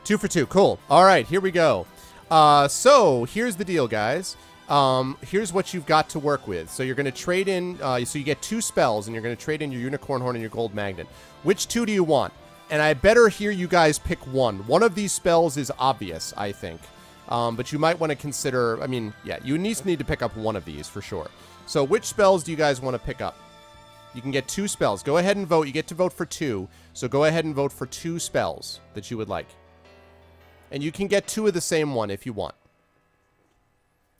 2 for 2. Cool. All right, here we go. So here's the deal, guys. Here's what you've got to work with. So you're going to trade in, so you get 2 spells, and you're going to trade in your Unicorn Horn and your Gold Magnet. Which 2 do you want? And I better hear you guys pick one. One of these spells is obvious, I think. But you might want to consider, I mean, yeah, you need to pick up one of these for sure. So which spells do you guys want to pick up? You can get 2 spells. Go ahead and vote. You get to vote for 2. So go ahead and vote for 2 spells that you would like. And you can get 2 of the same one if you want.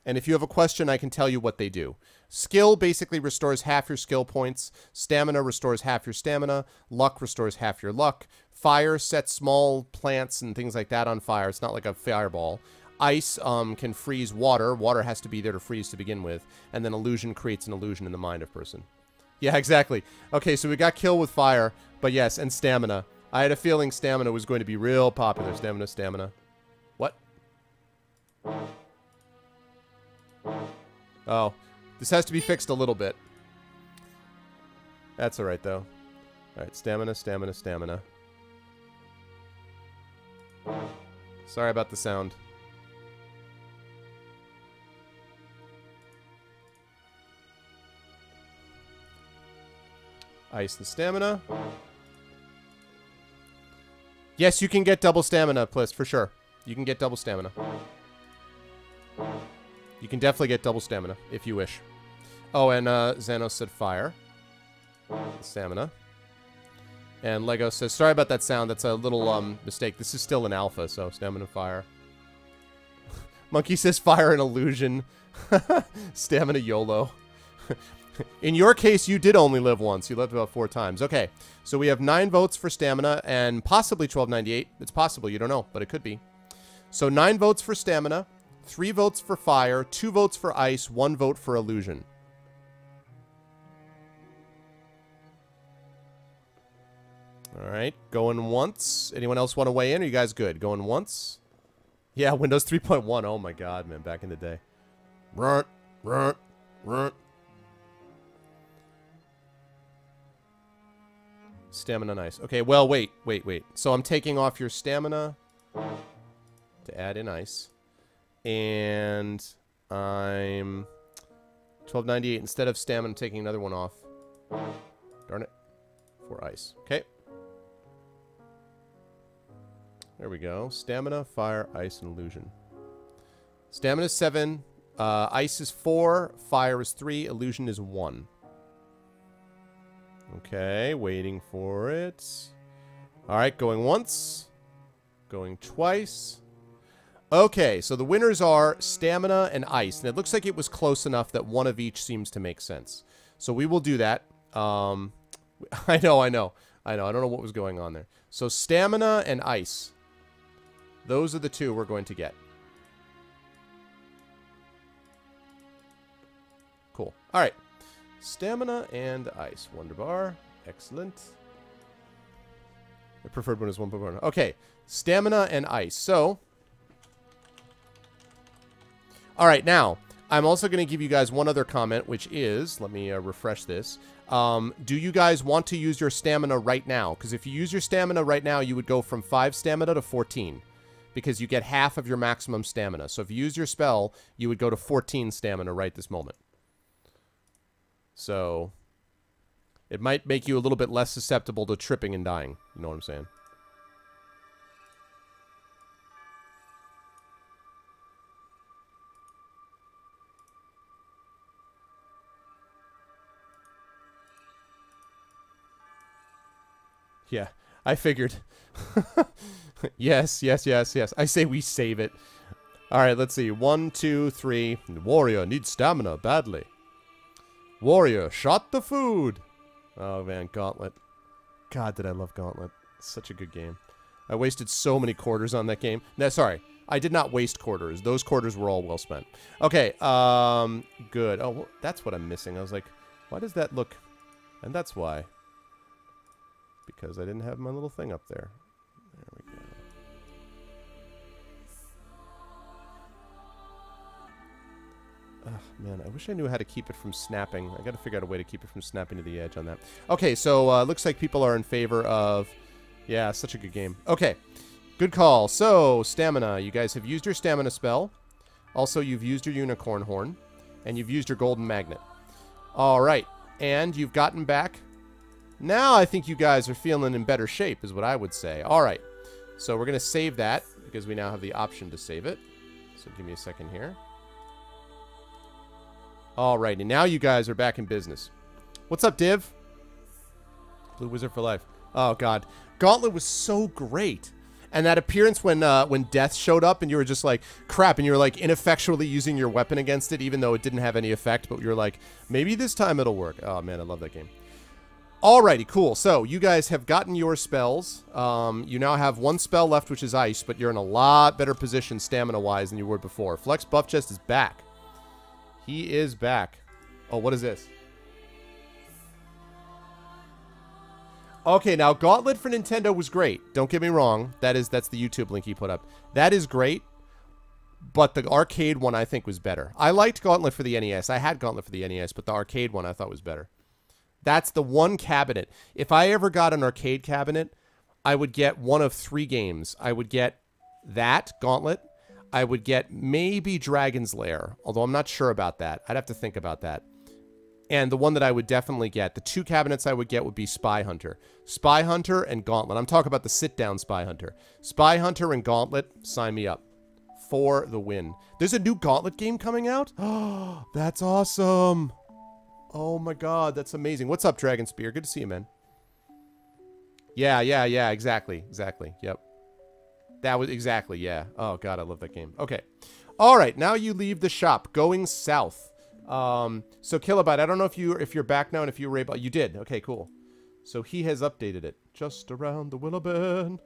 And if you have a question, I can tell you what they do. Skill basically restores half your skill points. Stamina restores half your stamina. Luck restores half your luck. Fire sets small plants and things like that on fire. It's not like a fireball. Ice can freeze water. Water has to be there to freeze to begin with. And then illusion creates an illusion in the mind of person. Yeah, exactly. Okay, so we got kill with fire, but yes, and stamina. I had a feeling stamina was going to be real popular. Stamina. What? Oh, this has to be fixed a little bit. That's alright, though. Alright, stamina. Sorry about the sound. Ice the stamina. Yes, you can get double stamina, Pliss, for sure. You can get double stamina. You can definitely get double stamina, if you wish. Oh, and Xanos said fire. Stamina. And Lego says, sorry about that sound. That's a little mistake. This is still an alpha, so stamina fire. Monkey says fire and illusion. Stamina YOLO. In your case, you did only live once. You lived about 4 times. Okay, so we have 9 votes for stamina and possibly 1298. It's possible. You don't know, but it could be. So 9 votes for stamina, 3 votes for fire, 2 votes for ice, 1 vote for illusion. All right, going once. Anyone else want to weigh in? Are you guys good? Going once? Yeah, Windows 3.1. Oh my god, man, back in the day. Runt, runt, runt. Stamina nice. Okay, well, wait. So I'm taking off your stamina to add in ice. And I'm 1298. Instead of stamina, I'm taking another one off. Darn it. For ice. Okay. There we go. Stamina, fire, ice, and illusion. Stamina is 7. Ice is 4. Fire is 3. Illusion is 1. Okay, waiting for it. Alright, going once. Going twice. Okay, so the winners are stamina and ice. And it looks like it was close enough that one of each seems to make sense. So we will do that. I know. I don't know what was going on there. So stamina and ice. Those are the 2 we're going to get. Cool. Alright. Stamina and ice. Wonder bar. Excellent. I preferred when it was 1.1. Okay. Stamina and ice. So. Alright, now. I'm also going to give you guys one other comment, which is, let me refresh this. Do you guys want to use your stamina right now? Because if you use your stamina right now, you would go from 5 stamina to 14. Because you get half of your maximum stamina. So if you use your spell, you would go to 14 stamina right this moment. So, it might make you a little bit less susceptible to tripping and dying. You know what I'm saying? Yeah, I figured. Yes. I say we save it. Alright, let's see. 1, 2, 3. Warrior needs stamina badly. Warrior shot the food. Oh, man, Gauntlet. God, did I love Gauntlet. Such a good game. I wasted so many quarters on that game. No, sorry. I did not waste quarters. Those quarters were all well spent. Okay, good. Oh, well, that's what I'm missing. I was like, why does that look... And that's why. Because I didn't have my little thing up there. There we go. Ugh, man, I wish I knew how to keep it from snapping. I gotta figure out a way to keep it from snapping to the edge on that. Okay, so looks like people are in favor of... Yeah, such a good game. Okay, good call. So, stamina. You guys have used your stamina spell. Also, you've used your unicorn horn. And you've used your golden magnet. Alright, and you've gotten back... Now I think you guys are feeling in better shape, is what I would say. Alright, so we're going to save that, because we now have the option to save it. So give me a second here. Alright, and now you guys are back in business. What's up, Div? Blue Wizard for life. Oh, God. Gauntlet was so great. And that appearance when Death showed up and you were just like, crap, and you were like ineffectually using your weapon against it, even though it didn't have any effect, but you were like, maybe this time it'll work. Oh, man, I love that game. Alrighty, cool. So, you guys have gotten your spells. You now have 1 spell left, which is Ice, but you're in a lot better position stamina-wise than you were before. Flex Buff Chest is back. He is back. Oh, what is this? Okay, now, Gauntlet for Nintendo was great. Don't get me wrong. That's the YouTube link he put up. That is great, but the arcade one I think was better. I liked Gauntlet for the NES. I had Gauntlet for the NES, but the arcade one I thought was better. That's the one cabinet. If I ever got an arcade cabinet, I would get one of 3 games. I would get that, Gauntlet. I would get maybe Dragon's Lair, although I'm not sure about that. I'd have to think about that. And the one that I would definitely get, the 2 cabinets I would get would be Spy Hunter. Spy Hunter and Gauntlet. I'm talking about the sit-down Spy Hunter. Spy Hunter and Gauntlet, sign me up. For the win. There's a new Gauntlet game coming out? Oh, that's awesome. Oh my god, that's amazing. What's up, Dragon Spear? Good to see you, man. Yeah, exactly. Yep. That was exactly, yeah. Oh god, I love that game. Okay. All right, now you leave the shop, going south. So Kilobyte, I don't know if you're back now and if you were able... You did. Okay, cool. So he has updated it. Just around the willow bend.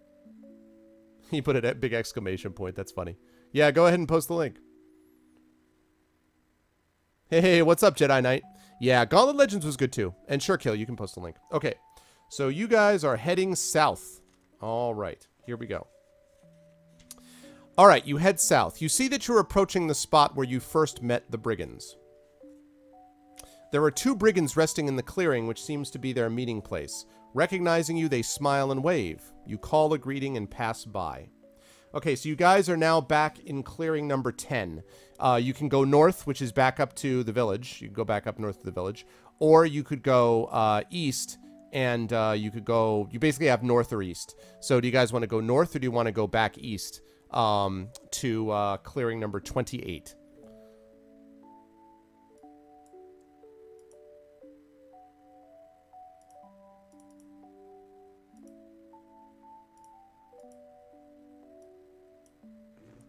He put it at big exclamation point. That's funny. Yeah, go ahead and post the link. Hey, what's up, Jedi Knight? Yeah, Gauntlet Legends was good too. And sure, Kill, you can post the link. Okay, so you guys are heading south. All right, here we go. All right, you head south. You see that you're approaching the spot where you first met the brigands. There are 2 brigands resting in the clearing, which seems to be their meeting place. Recognizing you, they smile and wave. You call a greeting and pass by. Okay, so you guys are now back in clearing number 10. You can go north, which is back up to the village. You can go back up north to the village. Or you could go east, and you could go... You basically have north or east. So do you guys want to go north, or do you want to go back east to clearing number 28?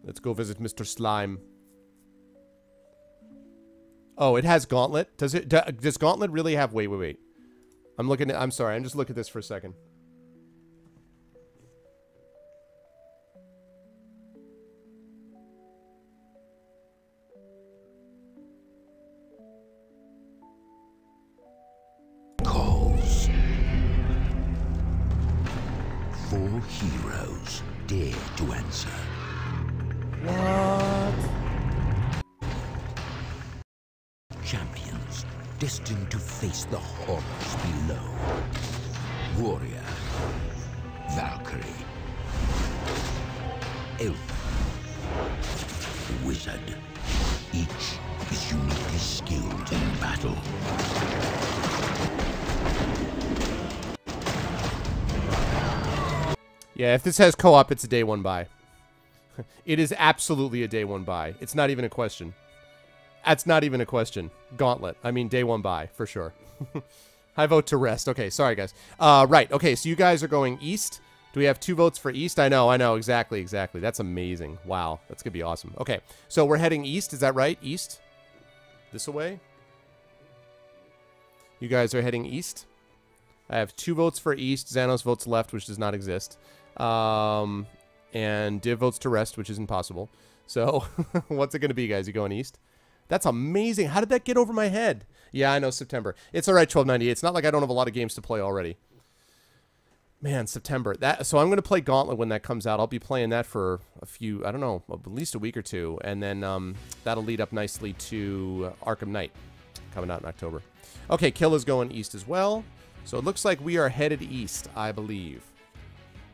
Let's go visit Mr. Slime. Oh, it has Gauntlet. Does it? Does Gauntlet really have... Wait. I'm looking at... I'm sorry. I'm just looking at this for a second. Calls. 4 heroes dare to answer. What? Champions destined to face the horrors below. Warrior, Valkyrie, Elf, Wizard. Each is uniquely skilled in battle. Yeah, if this has co-op, it's a day 1 buy. It is absolutely a day 1 buy. It's not even a question. That's not even a question. Gauntlet. I mean, day 1 buy, for sure. I vote to rest. Okay, sorry, guys. Right, okay, so you guys are going east. Do we have 2 votes for east? I know. Exactly. That's amazing. Wow, that's going to be awesome. Okay, so we're heading east. Is that right? East? This way? You guys are heading east? I have 2 votes for east. Xanos votes left, which does not exist. And Div votes to rest, which is impossible. So, what's it going to be, guys? You going east? That's amazing. How did that get over my head? Yeah, I know, September. It's all right, 1298. It's not like I don't have a lot of games to play already. Man, September. So I'm going to play Gauntlet when that comes out. I'll be playing that for a few, I don't know, at least a week or 2. And then that'll lead up nicely to Arkham Knight coming out in October. Okay, Kill is going east as well. So it looks like we are headed east, I believe.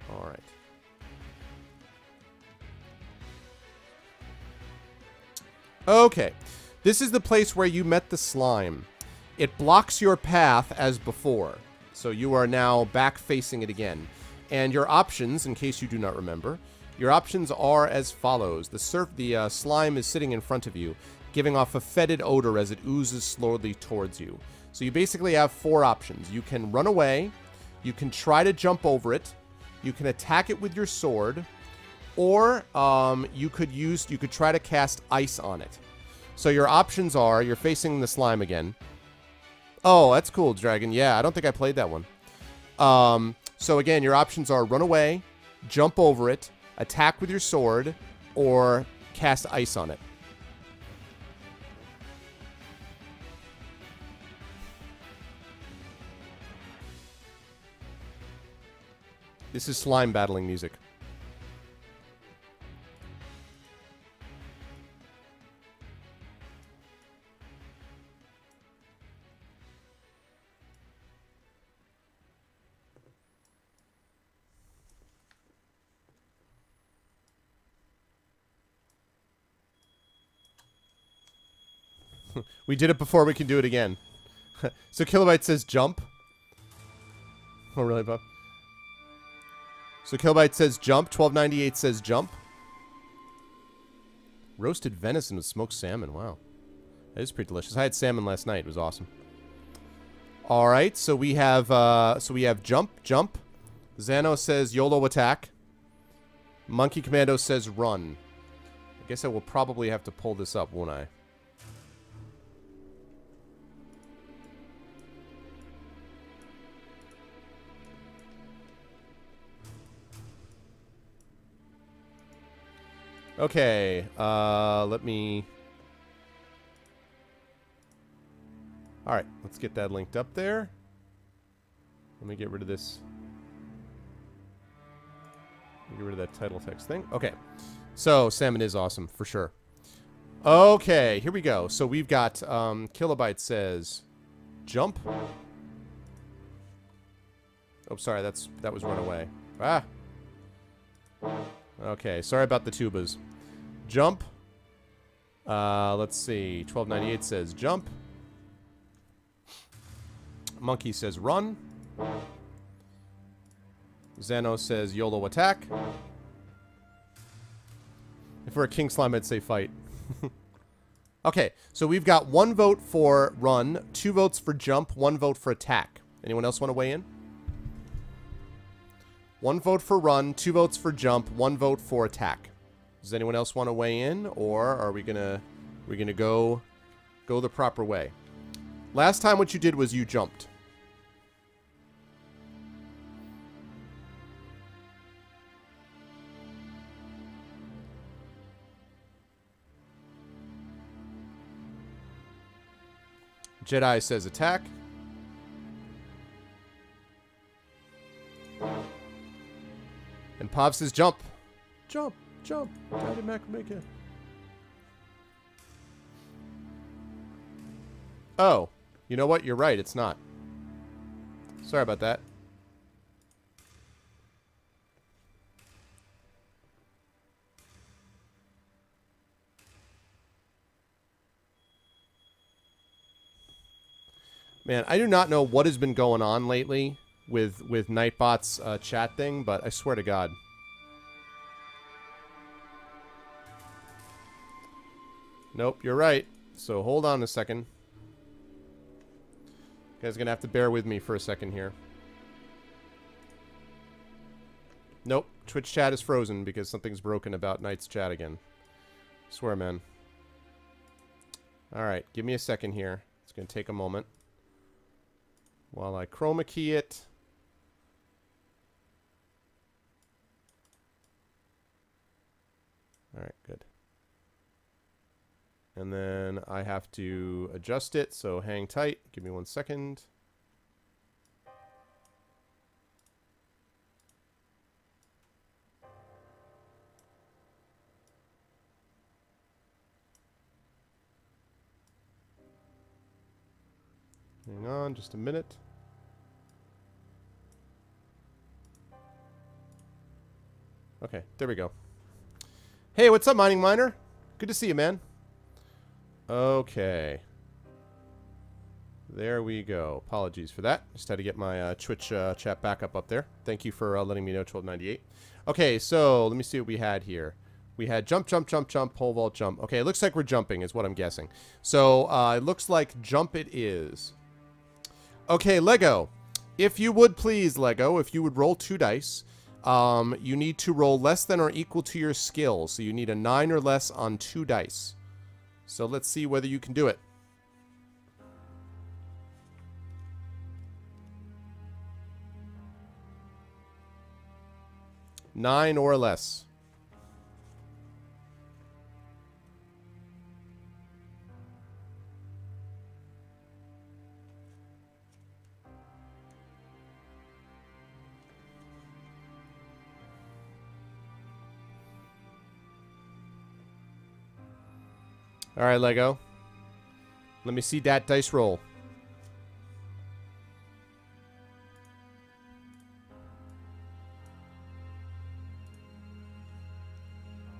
All right. Okay, this is the place where you met the slime. It blocks your path as before, so you are now back facing it again. And your options, in case you do not remember, your options are as follows. The slime is sitting in front of you, giving off a fetid odor as it oozes slowly towards you. So you basically have 4 options. You can run away, you can try to jump over it, you can attack it with your sword, or you could try to cast ice on it. So your options are, you're facing the slime again. Oh, that's cool, Dragon. Yeah, I don't think I played that one. So again, your options are run away, jump over it, attack with your sword, or cast ice on it. This is slime battling music. We did it before, we can do it again. So Kilobyte says jump. Oh, really, Bob? So Kilobyte says jump. 1298 says jump. Roasted venison with smoked salmon. Wow. That is pretty delicious. I had salmon last night. It was awesome. All right, so we have jump, jump. Xano says YOLO attack. Monkey Commando says run. I guess I will probably have to pull this up, won't I? Okay, let me... Alright, let's get that linked up there. Let me get rid of this. Get rid of that title text thing. Okay, so salmon is awesome, for sure. Okay, here we go. So we've got, Kilobyte says jump. Oh, sorry, that was run away. Ah! Okay, sorry about the tubas. Jump. Let's see. 1298 says jump. Monkey says run. Xano says YOLO attack. If we're a King Slime, I'd say fight. Okay, so we've got 1 vote for run, 2 votes for jump, 1 vote for attack. Anyone else want to weigh in? 1 vote for run, 2 votes for jump, 1 vote for attack. Does anyone else want to weigh in, or are we gonna go the proper way? Last time what you did was you jumped. Jedi says attack. And Pav says jump. Jump, jump. Daddy Mac make it. Oh, you know what? You're right. It's not. Sorry about that. Man, I do not know what has been going on lately with Nightbot's chat thing, but I swear to God. Nope, you're right. So hold on a second. You guys are going to have to bear with me for a second here. Nope, Twitch chat is frozen because something's broken about Knight's chat again. I swear, man. Alright, give me a second here. It's going to take a moment. While I chroma key it. Alright, good. And then I have to adjust it, so hang tight. Give me 1 second. Hang on just a minute. Okay, there we go. Hey, what's up, Mining Miner? Good to see you, man. Okay. There we go. Apologies for that. Just had to get my Twitch chat back up there. Thank you for letting me know, 1298. Okay, so let me see what we had here. We had jump, jump, jump, jump, pole vault, jump. Okay, it looks like we're jumping is what I'm guessing. So it looks like jump it is. Okay, Lego. If you would please, Lego, if you would roll 2 dice, you need to roll less than or equal to your skill. So you need a 9 or less on 2 dice. So let's see whether you can do it. Nine or less. All right, Lego. Let me see that dice roll.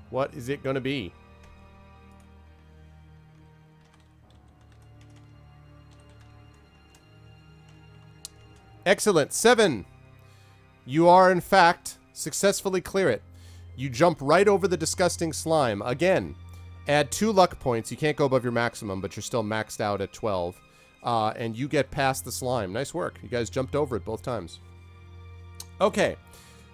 What is it going to be? Excellent. 7. You are, in fact, successfully clear it. You jump right over the disgusting slime. Again, add 2 luck points. You can't go above your maximum, but you're still maxed out at 12. And you get past the slime. Nice work. You guys jumped over it both times. Okay.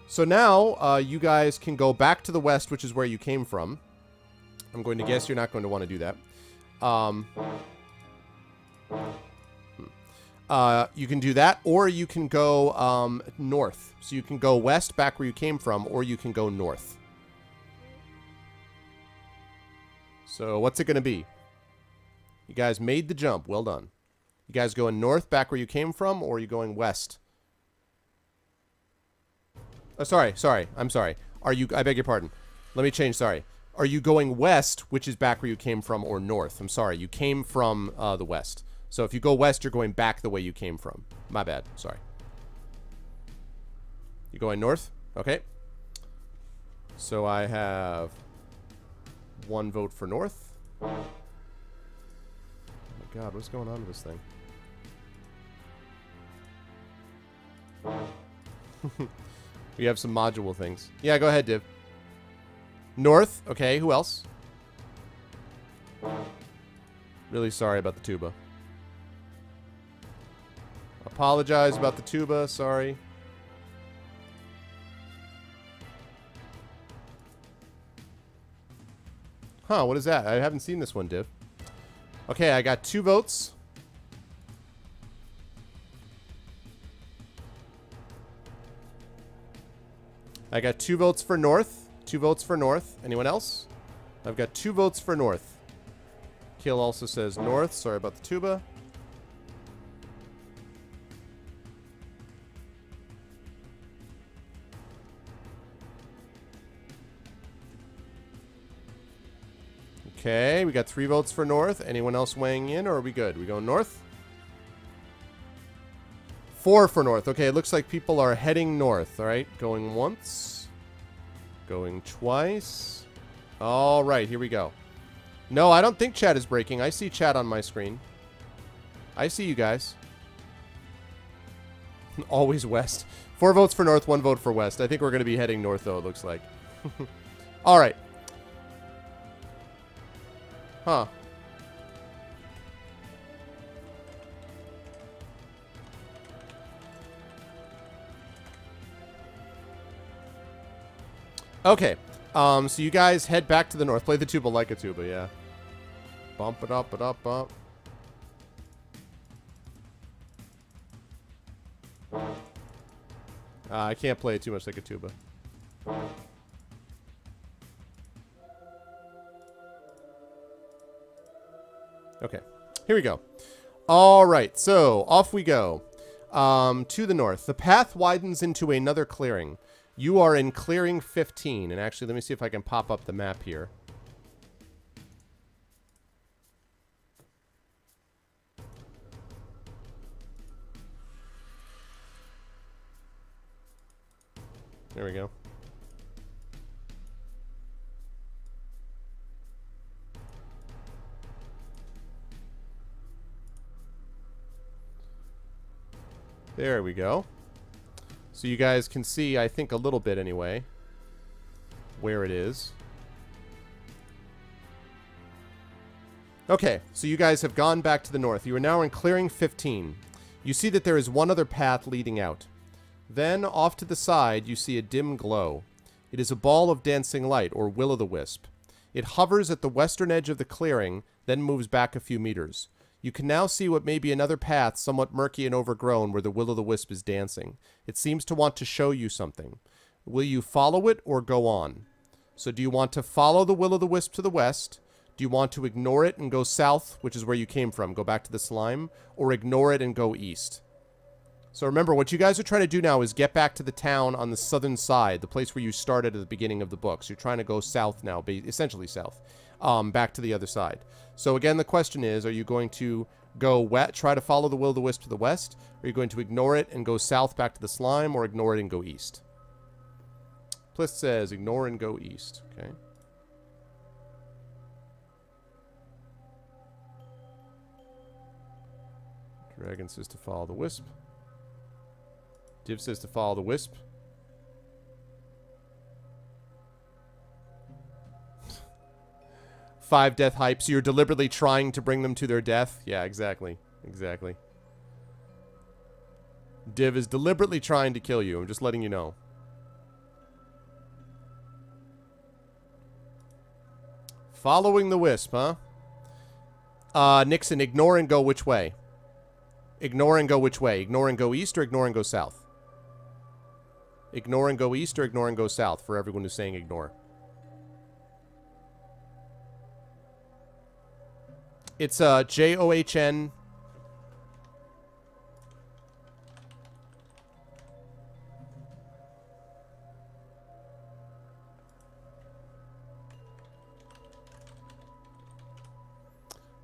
So now, you guys can go back to the west, which is where you came from. I'm going to guess you're not going to want to do that. You can do that, or you can go north. So you can go west, back where you came from, or you can go north. So what's it going to be? You guys made the jump. Well done. You guys going north, back where you came from, or are you going west? Oh, sorry. I'm sorry. Are you... I beg your pardon. Let me change, sorry. Are you going west, which is back where you came from, or north? I'm sorry. You came from the west. So if you go west, you're going back the way you came from. My bad. Sorry. You going north? Okay. So I have 1 vote for north. Oh my god, what's going on with this thing? We have some module things. Yeah, go ahead, Div. North. Okay, who else? Really sorry about the tuba. Apologize about the tuba, sorry. Huh, what is that? I haven't seen this one, Div. Okay, I got 2 votes. I got 2 votes for north. 2 votes for north. Anyone else? I've got 2 votes for north. Kill also says north. Sorry about the tuba. Okay, we got 3 votes for north. Anyone else weighing in, or are we good? We going north? 4 for north. Okay, it looks like people are heading north. All right, going once. Going twice. All right, here we go. No, I don't think chat is breaking. I see chat on my screen. I see you guys. Always west. 4 votes for north, 1 vote for west. I think we're going to be heading north, though, it looks like. All right. Huh. Okay. So you guys head back to the north. Play the tuba like a tuba, yeah. Bump it up, bump. I can't play it too much like a tuba. Okay, here we go. All right, so off we go. To the north. The path widens into another clearing. You are in clearing 15. And actually, let me see if I can pop up the map here. There we go. There we go. So you guys can see, I think a little bit anyway, where it is. Okay, so you guys have gone back to the north. You are now in clearing 15. You see that there is one other path leading out. Then, off to the side, you see a dim glow. It is a ball of dancing light, or will-o'-the-wisp. It hovers at the western edge of the clearing, then moves back a few meters. You can now see what may be another path, somewhat murky and overgrown, where the will-o'-the-wisp is dancing. It seems to want to show you something. Will you follow it or go on? So do you want to follow the will-o'-the-wisp to the west? Do you want to ignore it and go south, which is where you came from, go back to the slime? Or ignore it and go east? So remember, what you guys are trying to do now is get back to the town on the southern side, the place where you started at the beginning of the book. So you're trying to go south now, essentially south, back to the other side. So again, the question is, are you going to go try to follow the will-o'-the-wisp to the west? Are you going to ignore it and go south back to the slime, or ignore it and go east? Plist says, ignore and go east. Okay. Dragon says to follow the wisp. Div says to follow the wisp. Five death hype. So you're deliberately trying to bring them to their death? Yeah, exactly. Exactly. Div is deliberately trying to kill you. I'm just letting you know. Following the wisp, huh? Nixon, ignore and go which way? Ignore and go which way? Ignore and go east or ignore and go south? Ignore and go east or ignore and go south for everyone who's saying ignore. It's John.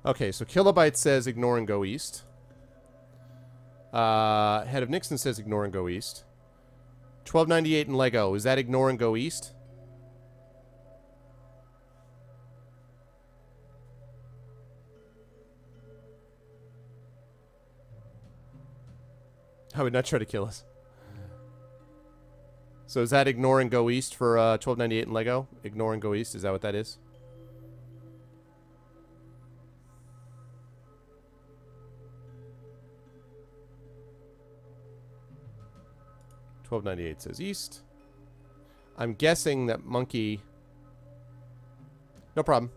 Okay, so Kilobyte says ignore and go east. Head of Nixon says ignore and go east. 1298 and Lego, is that ignore and go east? I would not try to kill us. So is that ignore and go east for 1298 and Lego? Ignore and go east, is that what that is? $12.98 says east. I'm guessing that monkey... No problem.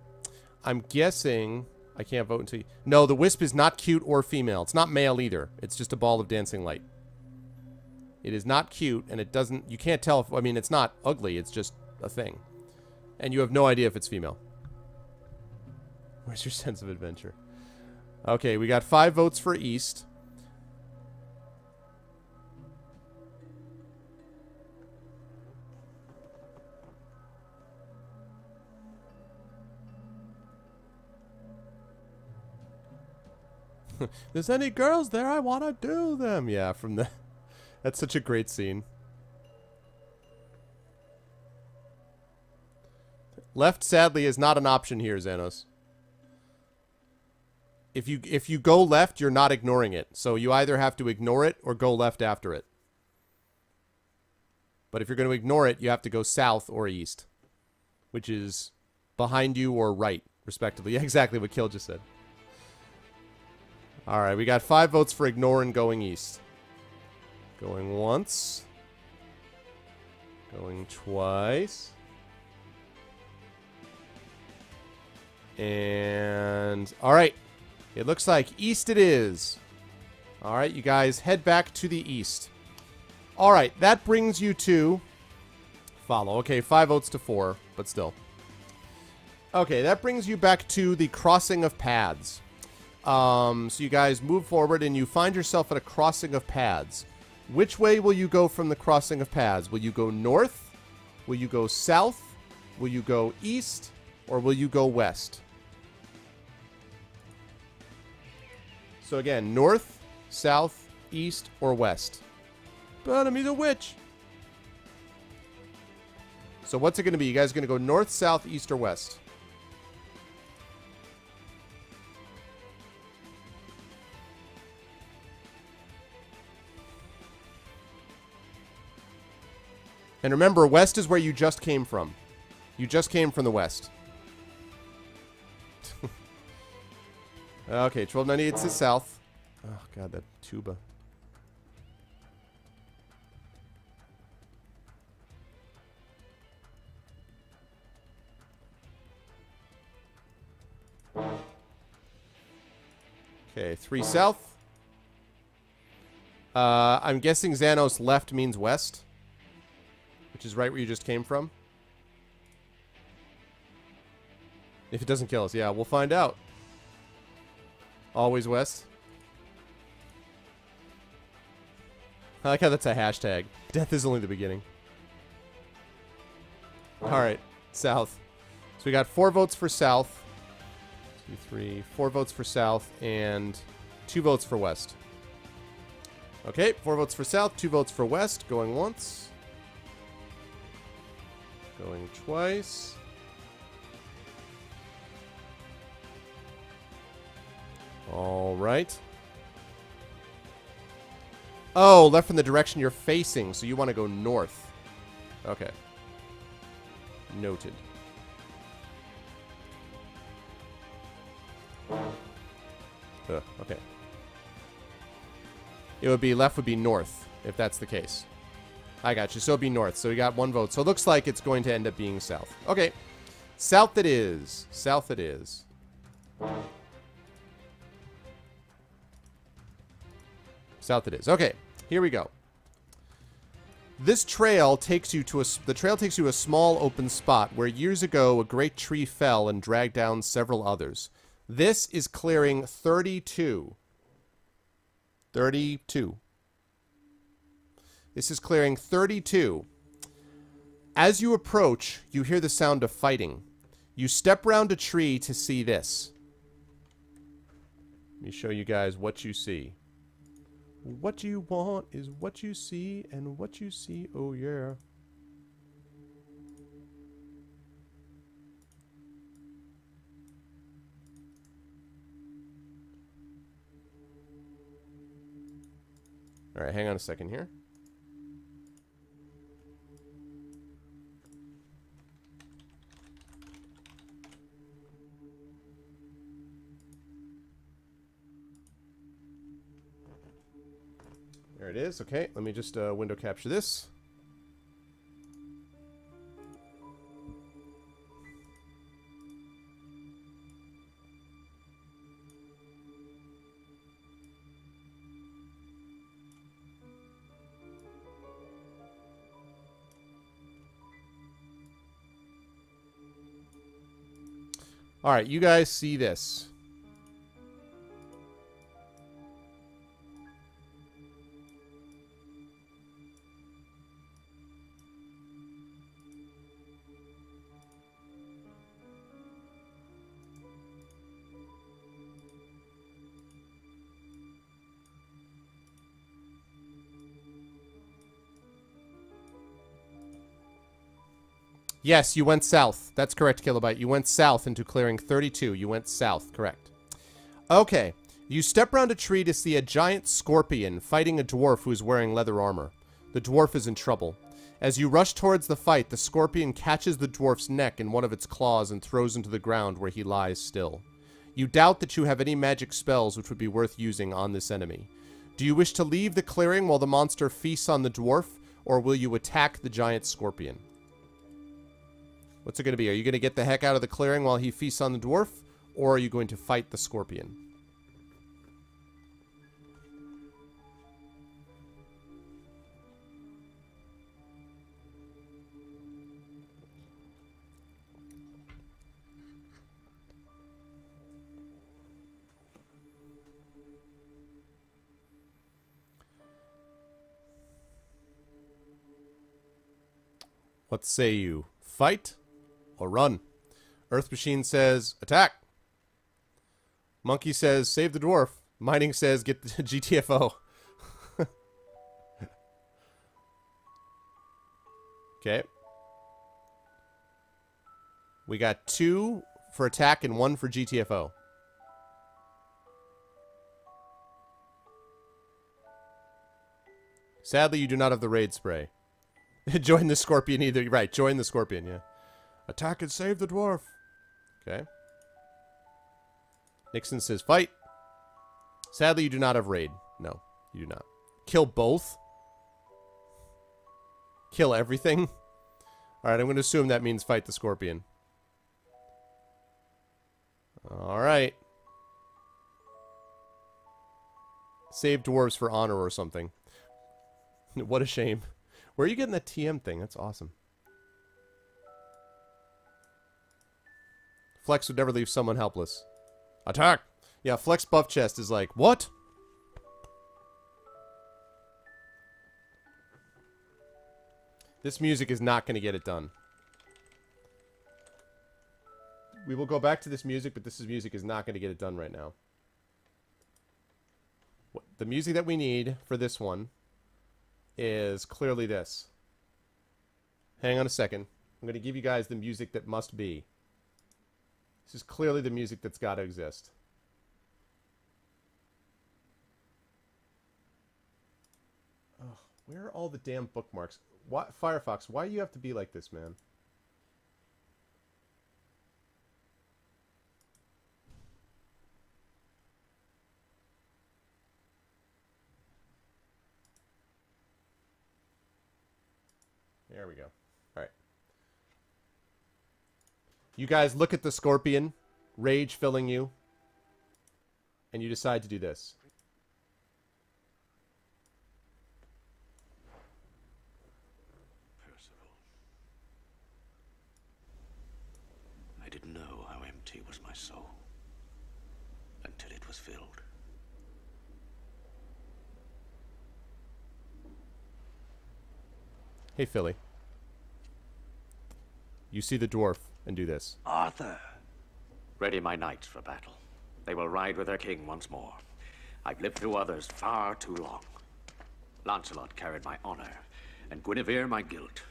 I'm guessing... I can't vote until you... No, the wisp is not cute or female. It's not male either. It's just a ball of dancing light. It is not cute, and it doesn't... You can't tell if... I mean, it's not ugly. It's just a thing. And you have no idea if it's female. Where's your sense of adventure? Okay, we got 5 votes for east. There's any girls there, I want to do them. Yeah, from the... That's such a great scene. Left, sadly, is not an option here, Xanos. If you go left, you're not ignoring it. So you either have to ignore it or go left after it. But if you're going to ignore it, you have to go south or east. Which is behind you or right, respectively. Yeah, exactly what Kill just said. Alright, we got 5 votes for ignore and going east. Going once. Going twice. And... Alright. It looks like east it is. Alright, you guys head back to the east. Alright, that brings you to... Follow. Okay, 5 votes to 4, but still. Okay, that brings you back to the crossing of paths. So you guys move forward and you find yourself at a crossing of paths. Which way will you go from the crossing of paths? Will you go north? Will you go south? Will you go east? Or will you go west? So again, north, south, east, or west. But I'm a witch. So what's it going to be? You guys going to go north, south, east, or west? And remember, west is where you just came from. You just came from the west. Okay, 1298 says south. Oh, God, that tuba. Okay, 3 south. I'm guessing Xanos left means west. Which is right where you just came from. If it doesn't kill us, yeah, we'll find out. Always west. I like how that's a hashtag. Death is only the beginning. Alright, south. So we got 4 votes for south. 2, 3, 4 votes for south, and 2 votes for west. Okay, 4 votes for south, 2 votes for west. Going once. Going twice. All right. Oh, left from the direction you're facing, so you want to go north. Okay. Noted. Okay. It would be left would be north, if that's the case. I got you. So it'd be north. So we got 1 vote. So it looks like it's going to end up being south. Okay. South it is. South it is. South it is. Okay. Here we go. This trail takes you to the trail takes you to a small open spot where years ago a great tree fell and dragged down several others. This is clearing 32. 32. This is clearing 32. As you approach, you hear the sound of fighting. You step round a tree to see this. Let me show you guys what you see. What you want is what you see, and what you see, oh yeah. All right, hang on a second here. There it is. Okay, let me just window capture this. All right, you guys see this. Yes, you went south. That's correct, Kilobyte. You went south into clearing 32. You went south. Correct. Okay. You step round a tree to see a giant scorpion fighting a dwarf who is wearing leather armor. The dwarf is in trouble. As you rush towards the fight, the scorpion catches the dwarf's neck in one of its claws and throws him to the ground where he lies still. You doubt that you have any magic spells which would be worth using on this enemy. Do you wish to leave the clearing while the monster feasts on the dwarf, or will you attack the giant scorpion? What's it going to be? Are you going to get the heck out of the clearing while he feasts on the dwarf? Or are you going to fight the scorpion? What say you? Fight? Or run? Earth Machine says, attack. Monkey says, save the dwarf. Mining says, get the GTFO. Okay. We got 2 for attack and 1 for GTFO. Sadly, you do not have the raid spray. Join the scorpion either. Right, join the scorpion, yeah. Attack and save the dwarf. Okay. Nixon says fight. Sadly, you do not have raid. No, you do not. Kill both. Kill everything. Alright, I'm going to assume that means fight the scorpion. Alright. Save dwarves for honor or something. What a shame. Where are you getting that TM thing? That's awesome. Flex would never leave someone helpless. Attack! Yeah, Flex buff chest is like, what? This music is not going to get it done. We will go back to this music, but music is not going to get it done right now. The music that we need for this one is clearly this. Hang on a second. I'm going to give you guys the music that must be. This is clearly the music that's got to exist. Where are all the damn bookmarks? Why, Firefox, why do you have to be like this, man? There we go. All right. You guys look at the scorpion, rage filling you, and you decide to do this. Percival. I didn't know how empty was my soul until it was filled. Hey, Philly. You see the dwarf and do this. Arthur! Ready my knights for battle. They will ride with their king once more. I've lived through others far too long. Lancelot carried my honor, and Guinevere my guilt.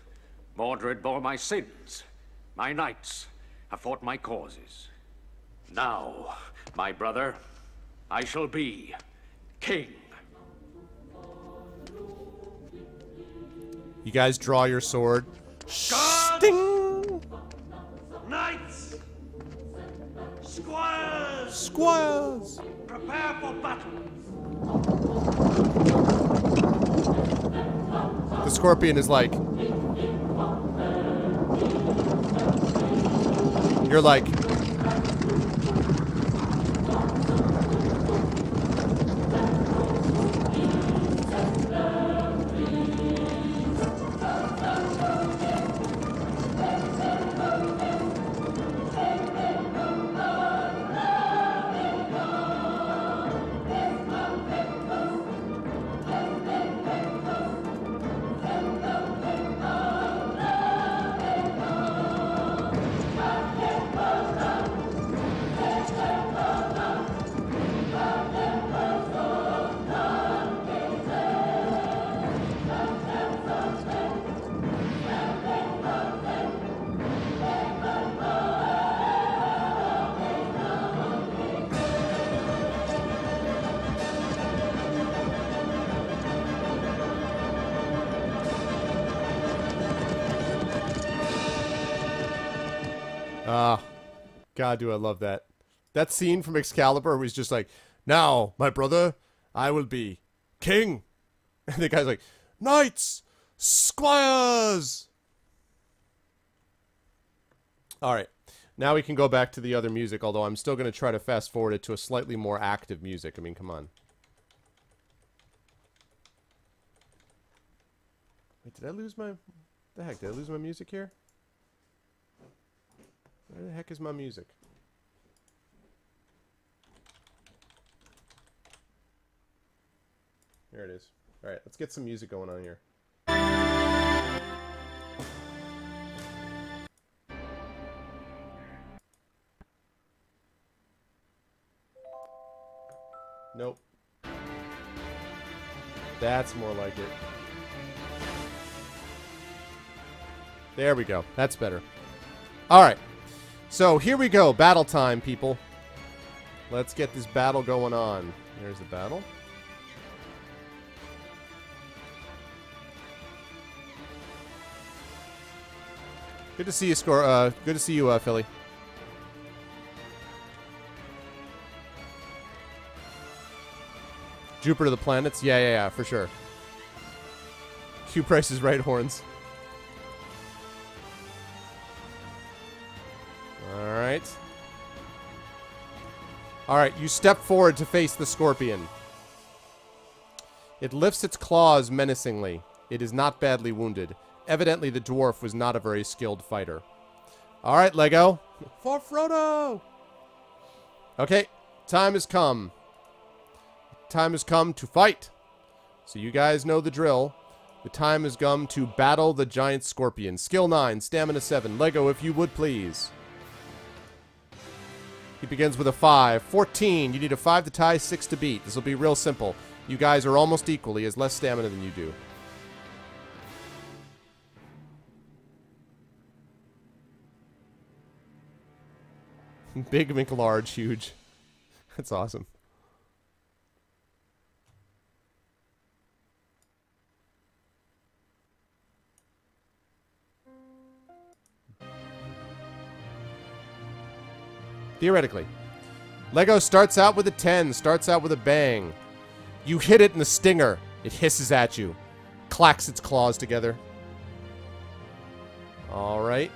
Mordred bore my sins. My knights have fought my causes. Now, my brother, I shall be king. You guys draw your sword. Sting! Knights! Squires! Squires! Prepare for battle! The scorpion is like... You're like... God, do I love that. That scene from Excalibur was just like, now, my brother, I will be king. And the guy's like, knights, squires. All right. Now we can go back to the other music, although I'm still going to try to fast forward it to a slightly more active music. I mean, come on. Wait, did I lose my... the heck, did I lose my music here? Where the heck is my music? There it is. Alright, let's get some music going on here. Nope. That's more like it. There we go. That's better. Alright. So, here we go. Battle time, people. Let's get this battle going on. There's the battle. Good to see you, good to see you, Philly. Jupiter the planets? Yeah, for sure. Q Price is right, horns. Alright. Alright, you step forward to face the scorpion. It lifts its claws menacingly. It is not badly wounded. Evidently, the dwarf was not a very skilled fighter. Alright, Lego. For Frodo! Okay, time has come. Time has come to fight. So you guys know the drill. The time has come to battle the giant scorpion. Skill 9, stamina 7. Lego, if you would, please. He begins with a 5. 14. You need a 5 to tie, 6 to beat. This will be real simple. You guys are almost equal. He has less stamina than you do. Big, make large, huge. That's awesome. Theoretically. Lego starts out with a 10, starts out with a bang. You hit it in the stinger. It hisses at you. Clacks its claws together. All right.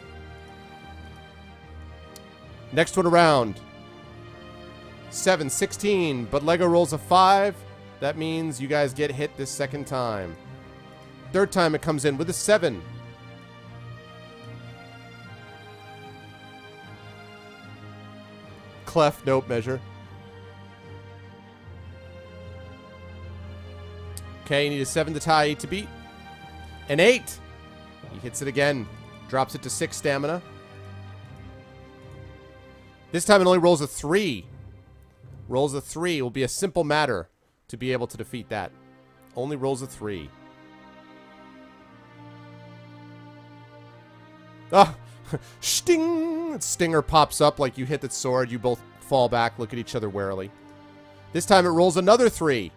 Next one around. 7, 16, but Lego rolls a 5. That means you guys get hit this second time. Third time it comes in with a 7. Clef, nope, measure. Okay, you need a 7 to tie, 8 to beat. An 8! He hits it again. Drops it to 6 stamina. This time it only rolls a 3. Rolls a 3. It will be a simple matter to be able to defeat that. Only rolls a 3. Ah! Sting! Stinger pops up like you hit the sword. You both fall back, look at each other warily. This time it rolls another 3.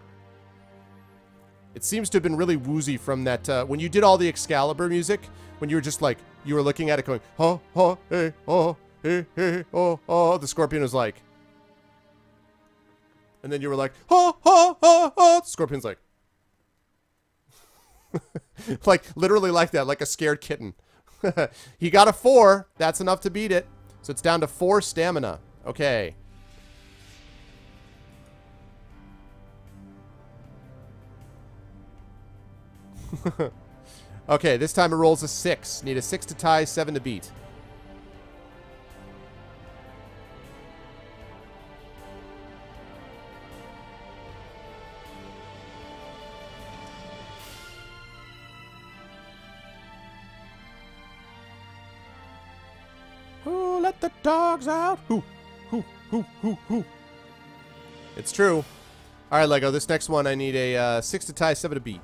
It seems to have been really woozy from that, when you did all the Excalibur music, when you were just like, you were looking at it going, ha, ha, hey, oh, hey, hey, oh, oh, the Scorpion was like, and then you were like, ha, ha, ha, ha, the Scorpion's like, like, literally like that, like a scared kitten. He got a 4, that's enough to beat it, so it's down to 4 stamina. Okay. Okay, this time it rolls a 6. Need a 6 to tie, 7 to beat. Who let the dogs out? Who? It's true. All right, Lego, this next one I need a 6 to tie, 7 to beat.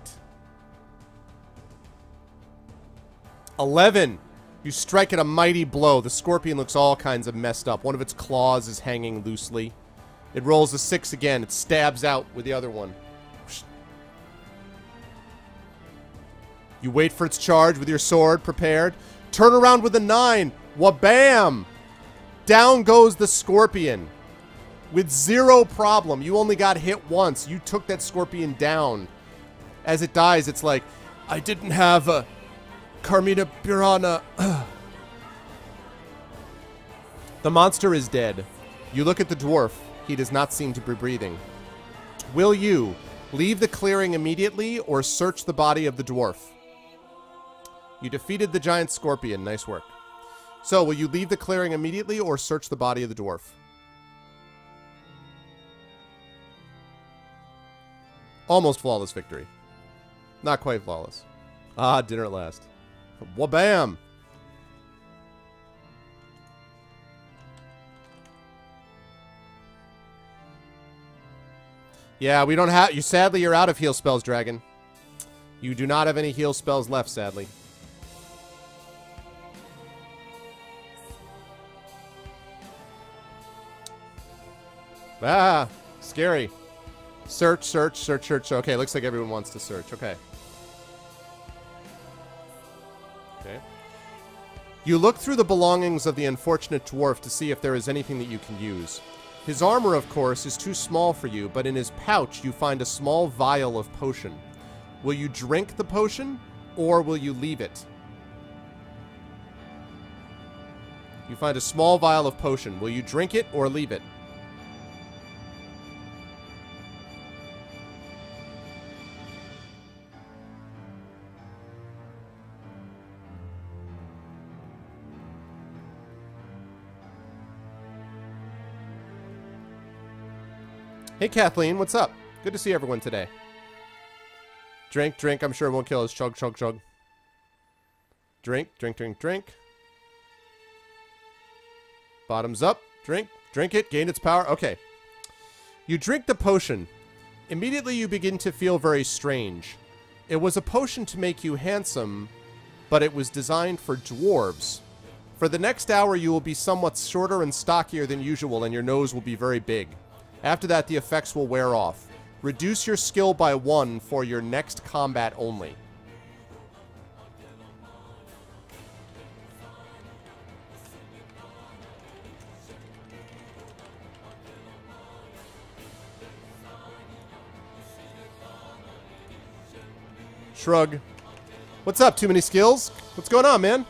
11. You strike it a mighty blow. The Scorpion looks all kinds of messed up. One of its claws is hanging loosely. It rolls a 6 again. It stabs out with the other one. You wait for its charge with your sword prepared. Turn around with a 9. Wabam! Down goes the Scorpion. With 0 problem. You only got hit once. You took that Scorpion down. As it dies, it's like, I didn't have a Carmina Burana. The monster is dead. You look at the dwarf. He does not seem to be breathing. Will you leave the clearing immediately or search the body of the dwarf? You defeated the giant Scorpion. Nice work. So, will you leave the clearing immediately or search the body of the dwarf? Almost flawless victory. Not quite flawless. Ah, dinner at last. Wabam! Yeah, we don't have... You sadly, you're out of heal spells, Dragon. You do not have any heal spells left, sadly. Ah, scary. Search, search, search, search. Okay, looks like everyone wants to search. Okay. Okay. You look through the belongings of the unfortunate dwarf to see if there is anything that you can use. His armor, of course, is too small for you, but in his pouch you find a small vial of potion. Will you drink the potion, or will you leave it? You find a small vial of potion. Will you drink it or leave it? Hey, Kathleen, what's up? Good to see everyone today. Drink, drink. I'm sure it won't kill us. Chug, chug, chug. Drink, drink, drink, drink. Bottoms up. Drink, drink it. Gain its power. Okay. You drink the potion. Immediately you begin to feel very strange. It was a potion to make you handsome, but it was designed for dwarves. For the next hour, you will be somewhat shorter and stockier than usual, and your nose will be very big. After that, the effects will wear off. Reduce your skill by 1 for your next combat only. Shrug. What's up, Too Many Skills? What's going on, man?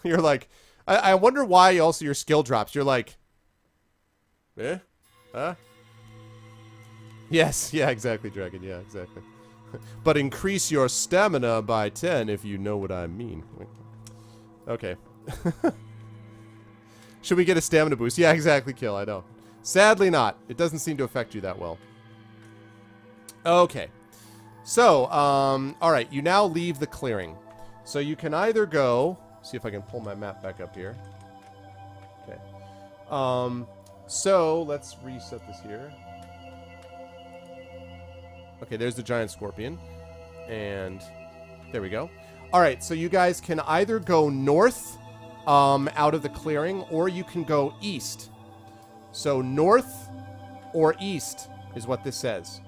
You're like, I wonder why also your skill drops. You're like, eh? Huh? Yes, yeah, exactly, Dragon. Yeah, exactly. But increase your stamina by 10 if you know what I mean. Okay. Should we get a stamina boost? Yeah, exactly, Kill, I know. Sadly not. It doesn't seem to affect you that well. Okay. So, alright, you now leave the clearing. So you can either go... See if I can pull my map back up here. Okay. So, let's reset this here. Okay, there's the giant scorpion. And there we go. Alright, so you guys can either go north out of the clearing, or you can go east. So north or east is what this says.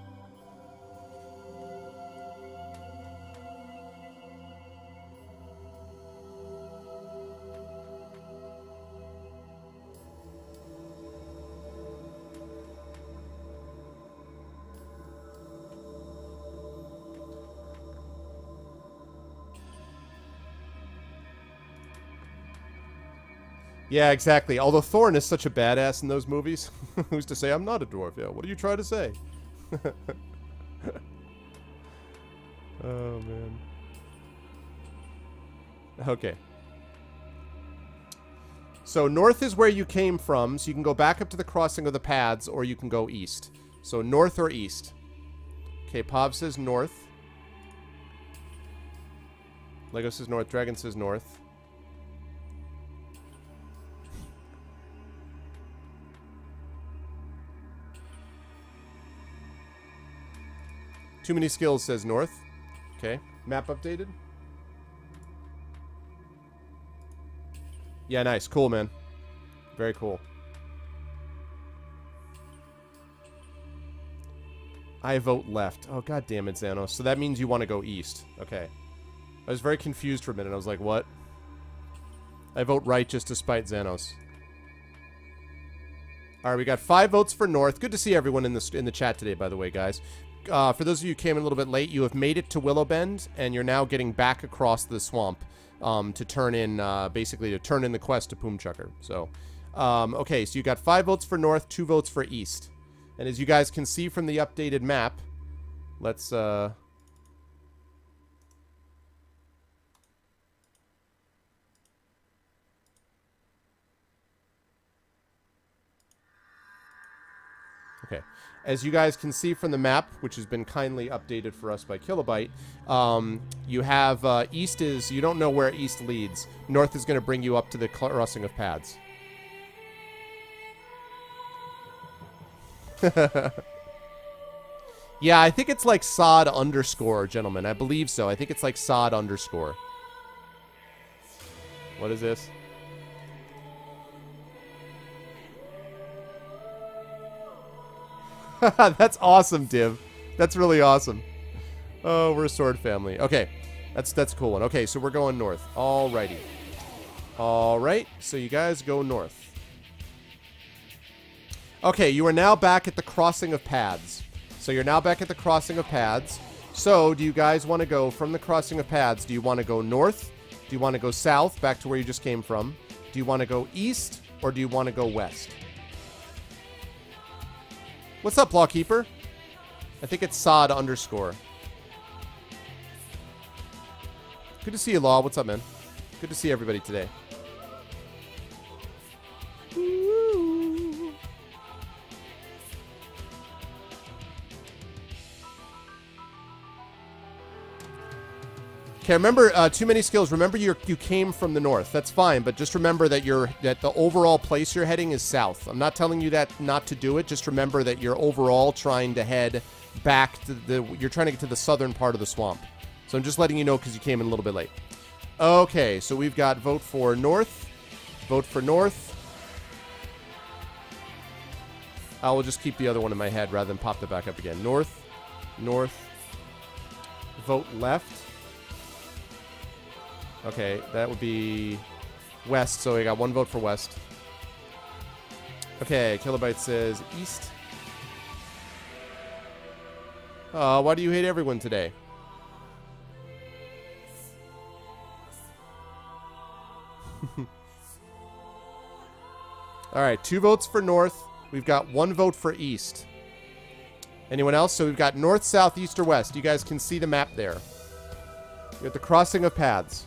Yeah, exactly. Although Thorn is such a badass in those movies. Who's to say I'm not a dwarf? Yeah, what are you trying to say? Oh, man. Okay. So north is where you came from, so you can go back up to the crossing of the paths, or you can go east. So north or east. Okay, Pav says north. Lego says north. Dragon says north. Too Many Skills says north. Okay. Map updated. Yeah, nice. Cool, man. Very cool. I vote left. Oh, god damn it, Xanos. So that means you want to go east. Okay. I was very confused for a minute. I was like, what? I vote right just to spite Xanos. Alright, we got 5 votes for north. Good to see everyone in the chat today, by the way, guys. For those of you who came in a little bit late, you have made it to Willowbend, and you're now getting back across the swamp to turn in, basically, to turn in the quest to Poomchucker. So, okay, so you got 5 votes for north, 2 votes for east. And as you guys can see from the updated map, let's, okay. As you guys can see from the map, which has been kindly updated for us by Kilobyte, you have, east is, you don't know where east leads. North is going to bring you up to the crossing of paths. Yeah, I think it's like sod underscore, gentlemen. I believe so. I think it's like sod underscore. What is this? That's awesome, Div. That's really awesome. Oh, we're a sword family. Okay, that's a cool one. Okay, so we're going north. Alrighty. Alright, so you guys go north. Okay, you are now back at the crossing of paths. So you're now back at the crossing of paths. So, do you guys want to go from the crossing of paths? Do you want to go north? Do you want to go south, back to where you just came from? Do you want to go east, or do you want to go west? What's up, Lawkeeper? I think it's sod underscore. Good to see you, Law. What's up, man? Good to see everybody today. Okay, remember, Too Many Skills. Remember, you came from the north. That's fine, but just remember that that the overall place you're heading is south. I'm not telling you that not to do it. Just remember that you're overall trying to head back to you're trying to get to the southern part of the swamp. So I'm just letting you know because you came in a little bit late. Okay, so we've got vote for north. Vote for north. I will just keep the other one in my head rather than pop it back up again. North. North. Vote left. Okay, that would be west, so we got 1 vote for west. Okay, Kilobyte says east. Why do you hate everyone today? Alright, 2 votes for north. We've got 1 vote for east. Anyone else? So we've got north, south, east, or west. You guys can see the map there. You're at the crossing of paths.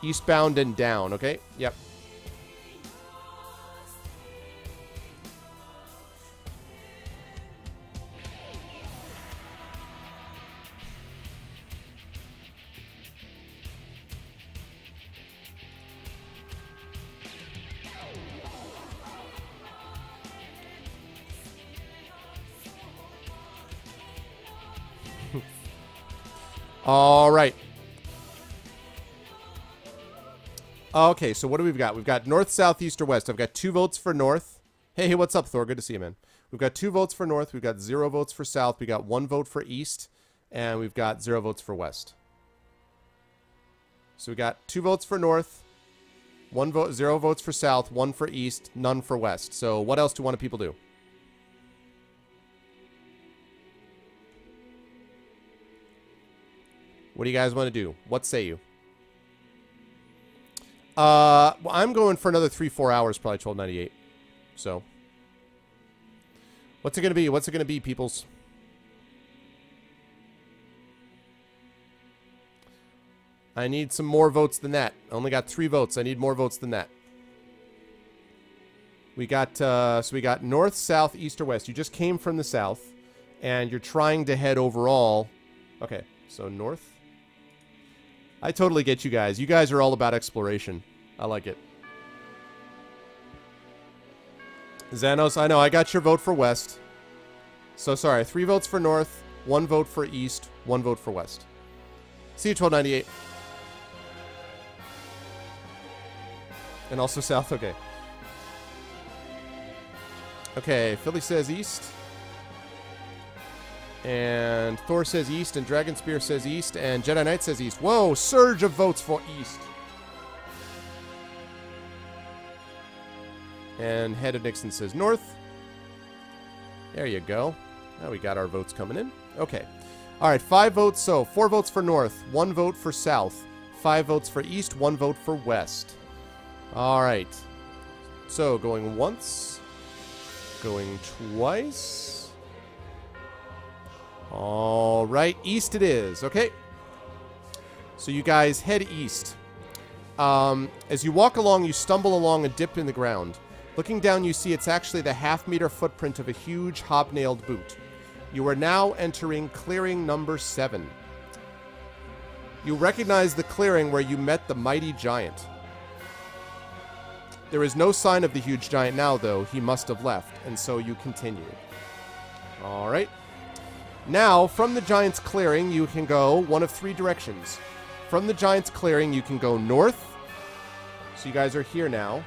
Eastbound and down, okay? Yep. All right. Okay, so what do we've got? We've got north, south, east, or west. I've got 2 votes for north. Hey, what's up, Thor? Good to see you, man. We've got 2 votes for north. We've got 0 votes for south. We got 1 vote for east. And we've got 0 votes for west. So we got 2 votes for north, 1 vote, 0 votes for south, 1 for east, none for west. So what else do people do? What do you guys want to do? What say you? Well, I'm going for another 3-4 hours, probably 1298. So, what's it gonna be? What's it gonna be, peoples? I need some more votes than that. I only got 3 votes. I need more votes than that. We got so we got north, south, east, or west. You just came from the south, and you're trying to head overall. Okay, so north. I totally get you guys. You guys are all about exploration. I like it. Xanos, I know. I got your vote for west. So, sorry. 3 votes for north, 1 vote for east, 1 vote for west. See you, 1298. And also south. Okay. Okay, Philly says east. And Thor says east, and Dragon Spear says east, and Jedi Knight says east. Whoa, surge of votes for east. And Head of Nixon says north. There you go. Now we got our votes coming in. Okay. All right, 5 votes. So 4 votes for north, 1 vote for south, 5 votes for east, 1 vote for west. All right. So going once, going twice. All right, east it is. Okay. So you guys head east. As you walk along, you stumble along a dip in the ground. Looking down, you see it's actually the half-meter footprint of a huge hobnailed boot. You are now entering clearing number 7. You recognize the clearing where you met the mighty giant. There is no sign of the huge giant now, though. He must have left, and so you continue. All right. Now, from the giant's clearing, you can go one of 3 directions. From the giant's clearing, you can go north. So you guys are here now.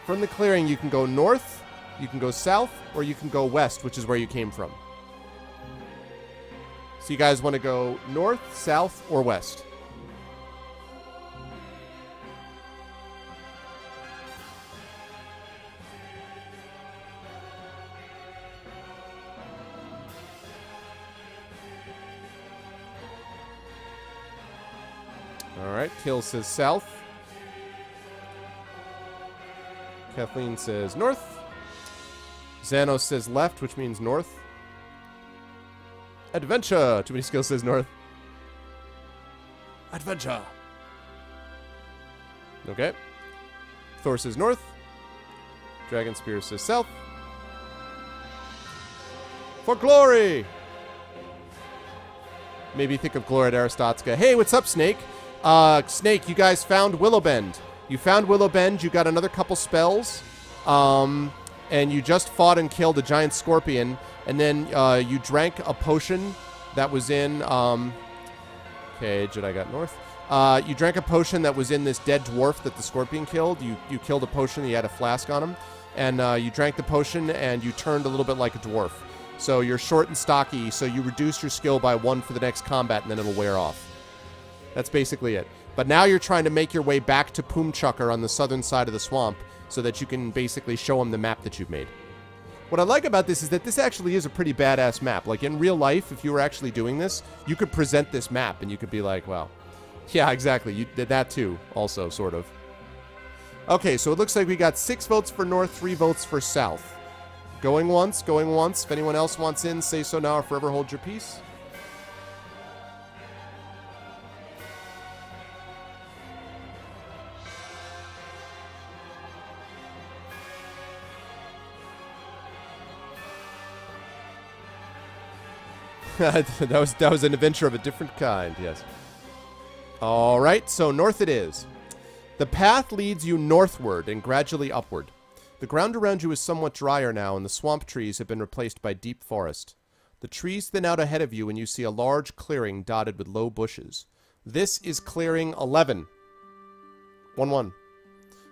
From the clearing, you can go north, you can go south, or you can go west, which is where you came from. So you guys want to go north, south, or west? All right, Kill says south. Kathleen says north. Xanos says left, which means north. Adventure! Too many skills says north. Adventure! Okay. Thor says north. Dragon Spear says south. For glory! Maybe think of Gloria Aristotska. Hey, what's up, Snake? Snake, you guys found Willowbend. You found Willowbend, you got another couple spells, and you just fought and killed a giant scorpion, and then you drank a potion that was in, okay, Jedi got north. You drank a potion that was in this dead dwarf that the scorpion killed. You killed a potion, he had a flask on him, and you drank the potion, and you turned a little bit like a dwarf. So you're short and stocky, so you reduce your skill by 1 for the next combat, and then it'll wear off. That's basically it. But now you're trying to make your way back to Poomchucker on the southern side of the swamp, so that you can basically show them the map that you've made. What I like about this is that this actually is a pretty badass map. Like, in real life, if you were actually doing this, you could present this map, and you could be like, well, yeah, exactly. You did that too, also, sort of. Okay, so it looks like we got 6 votes for north, 3 votes for south. Going once, going once. If anyone else wants in, say so now or forever hold your peace. that was an adventure of a different kind, yes. All right, so north it is. The path leads you northward and gradually upward. The ground around you is somewhat drier now, and the swamp trees have been replaced by deep forest. The trees thin out ahead of you, and you see a large clearing dotted with low bushes. This is clearing 11. 1-1.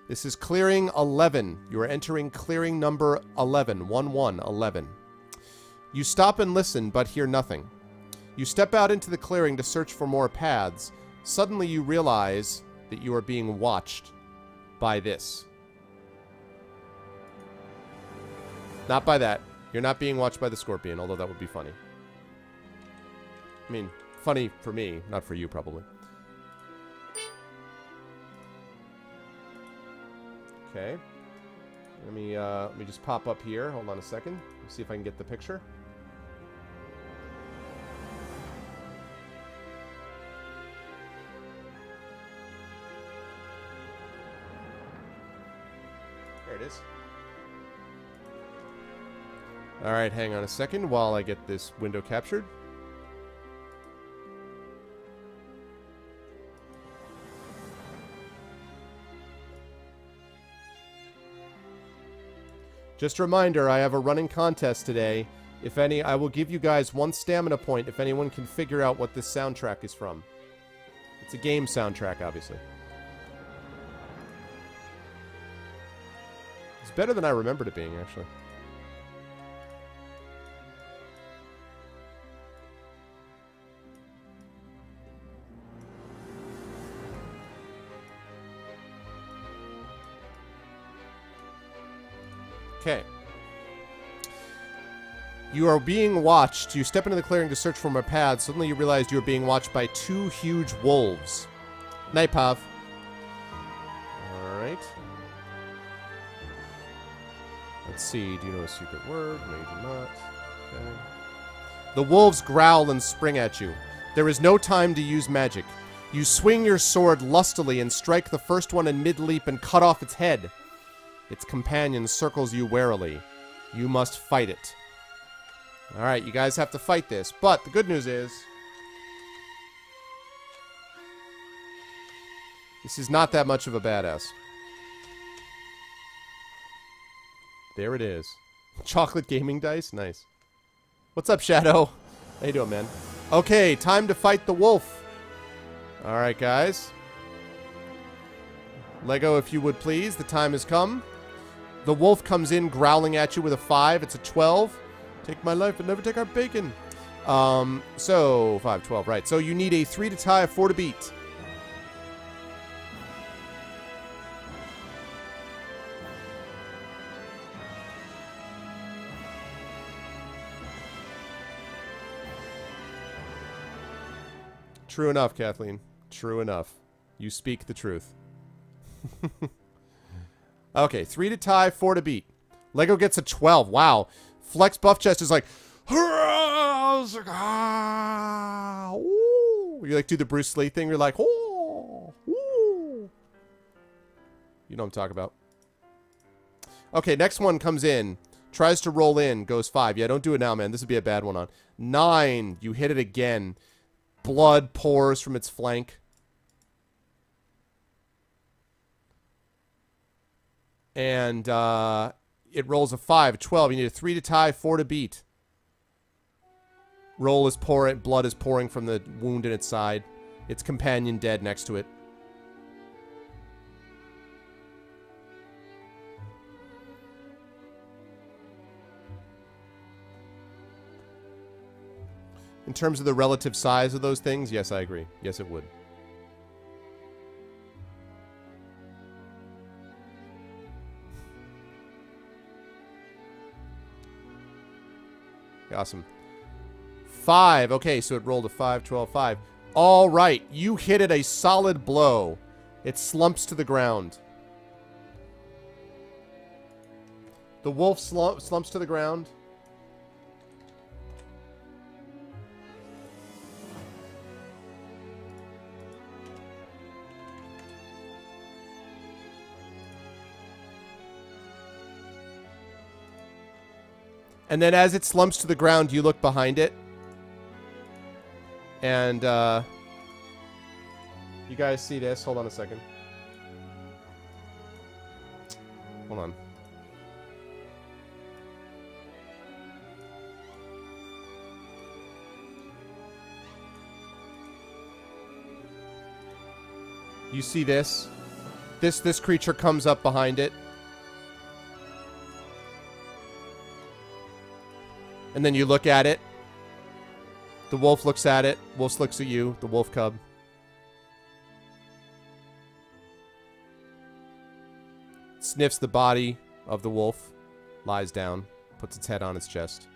This is clearing 11. You are entering clearing number 11. 1-1, 11. You stop and listen, but hear nothing. You step out into the clearing to search for more paths. Suddenly you realize that you are being watched by this. Not by that. You're not being watched by the scorpion, although that would be funny. I mean, funny for me, not for you, probably. Okay. Let me just pop up here. Hold on a second. See if I can get the picture. There it is. Alright, hang on a second while I get this window captured. Just a reminder, I have a running contest today. If any, I will give you guys 1 stamina point if anyone can figure out what this soundtrack is from. It's a game soundtrack, obviously. It's better than I remembered it being, actually. Okay. You are being watched. You step into the clearing to search for more paths. Suddenly you realize you are being watched by 2 huge wolves. Night, Pav. Alright. Let's see. Do you know a secret word? No, you do not. Okay. The wolves growl and spring at you. There is no time to use magic. You swing your sword lustily and strike the first one in mid-leap and cut off its head. Its companion circles you warily. You must fight it. Alright, you guys have to fight this. But the good news is, this is not that much of a badass. There it is. Chocolate gaming dice? Nice. What's up, Shadow? How you doing, man? Okay, time to fight the wolf. Alright, guys. Lego, if you would please. The time has come. The wolf comes in growling at you with a 5. It's a 12. Take my life and never take our bacon. So 5, 12, right. So you need a 3 to tie, a 4 to beat. True enough, Kathleen. True enough. You speak the truth. Okay, 3 to tie, 4 to beat. Lego gets a 12. Wow. Flex Buff Chest is like, ah, ooh. You like do the Bruce Lee thing. You're like, oh, ooh. You know what I'm talking about. Okay, next one comes in. Tries to roll in. Goes 5. Yeah, don't do it now, man. This would be a bad one on. 9. You hit it again. Blood pours from its flank. And it rolls a 5, 12. You need a 3 to tie, 4 to beat. Roll is pouring, blood is pouring from the wound in its side. Its companion dead next to it. In terms of the relative size of those things, yes, I agree. Yes, it would. Awesome. 5. Okay, so it rolled a 5, 12, 5. All right. You hit it a solid blow. It slumps to the ground. The wolf slumps to the ground. And then as it slumps to the ground, you look behind it. And, you guys see this? Hold on a second. Hold on. You see this? This creature comes up behind it. And then you look at it. The wolf looks at it. Wolf looks at you, the wolf cub. Sniffs the body of the wolf. Lies down. Puts its head on its chest.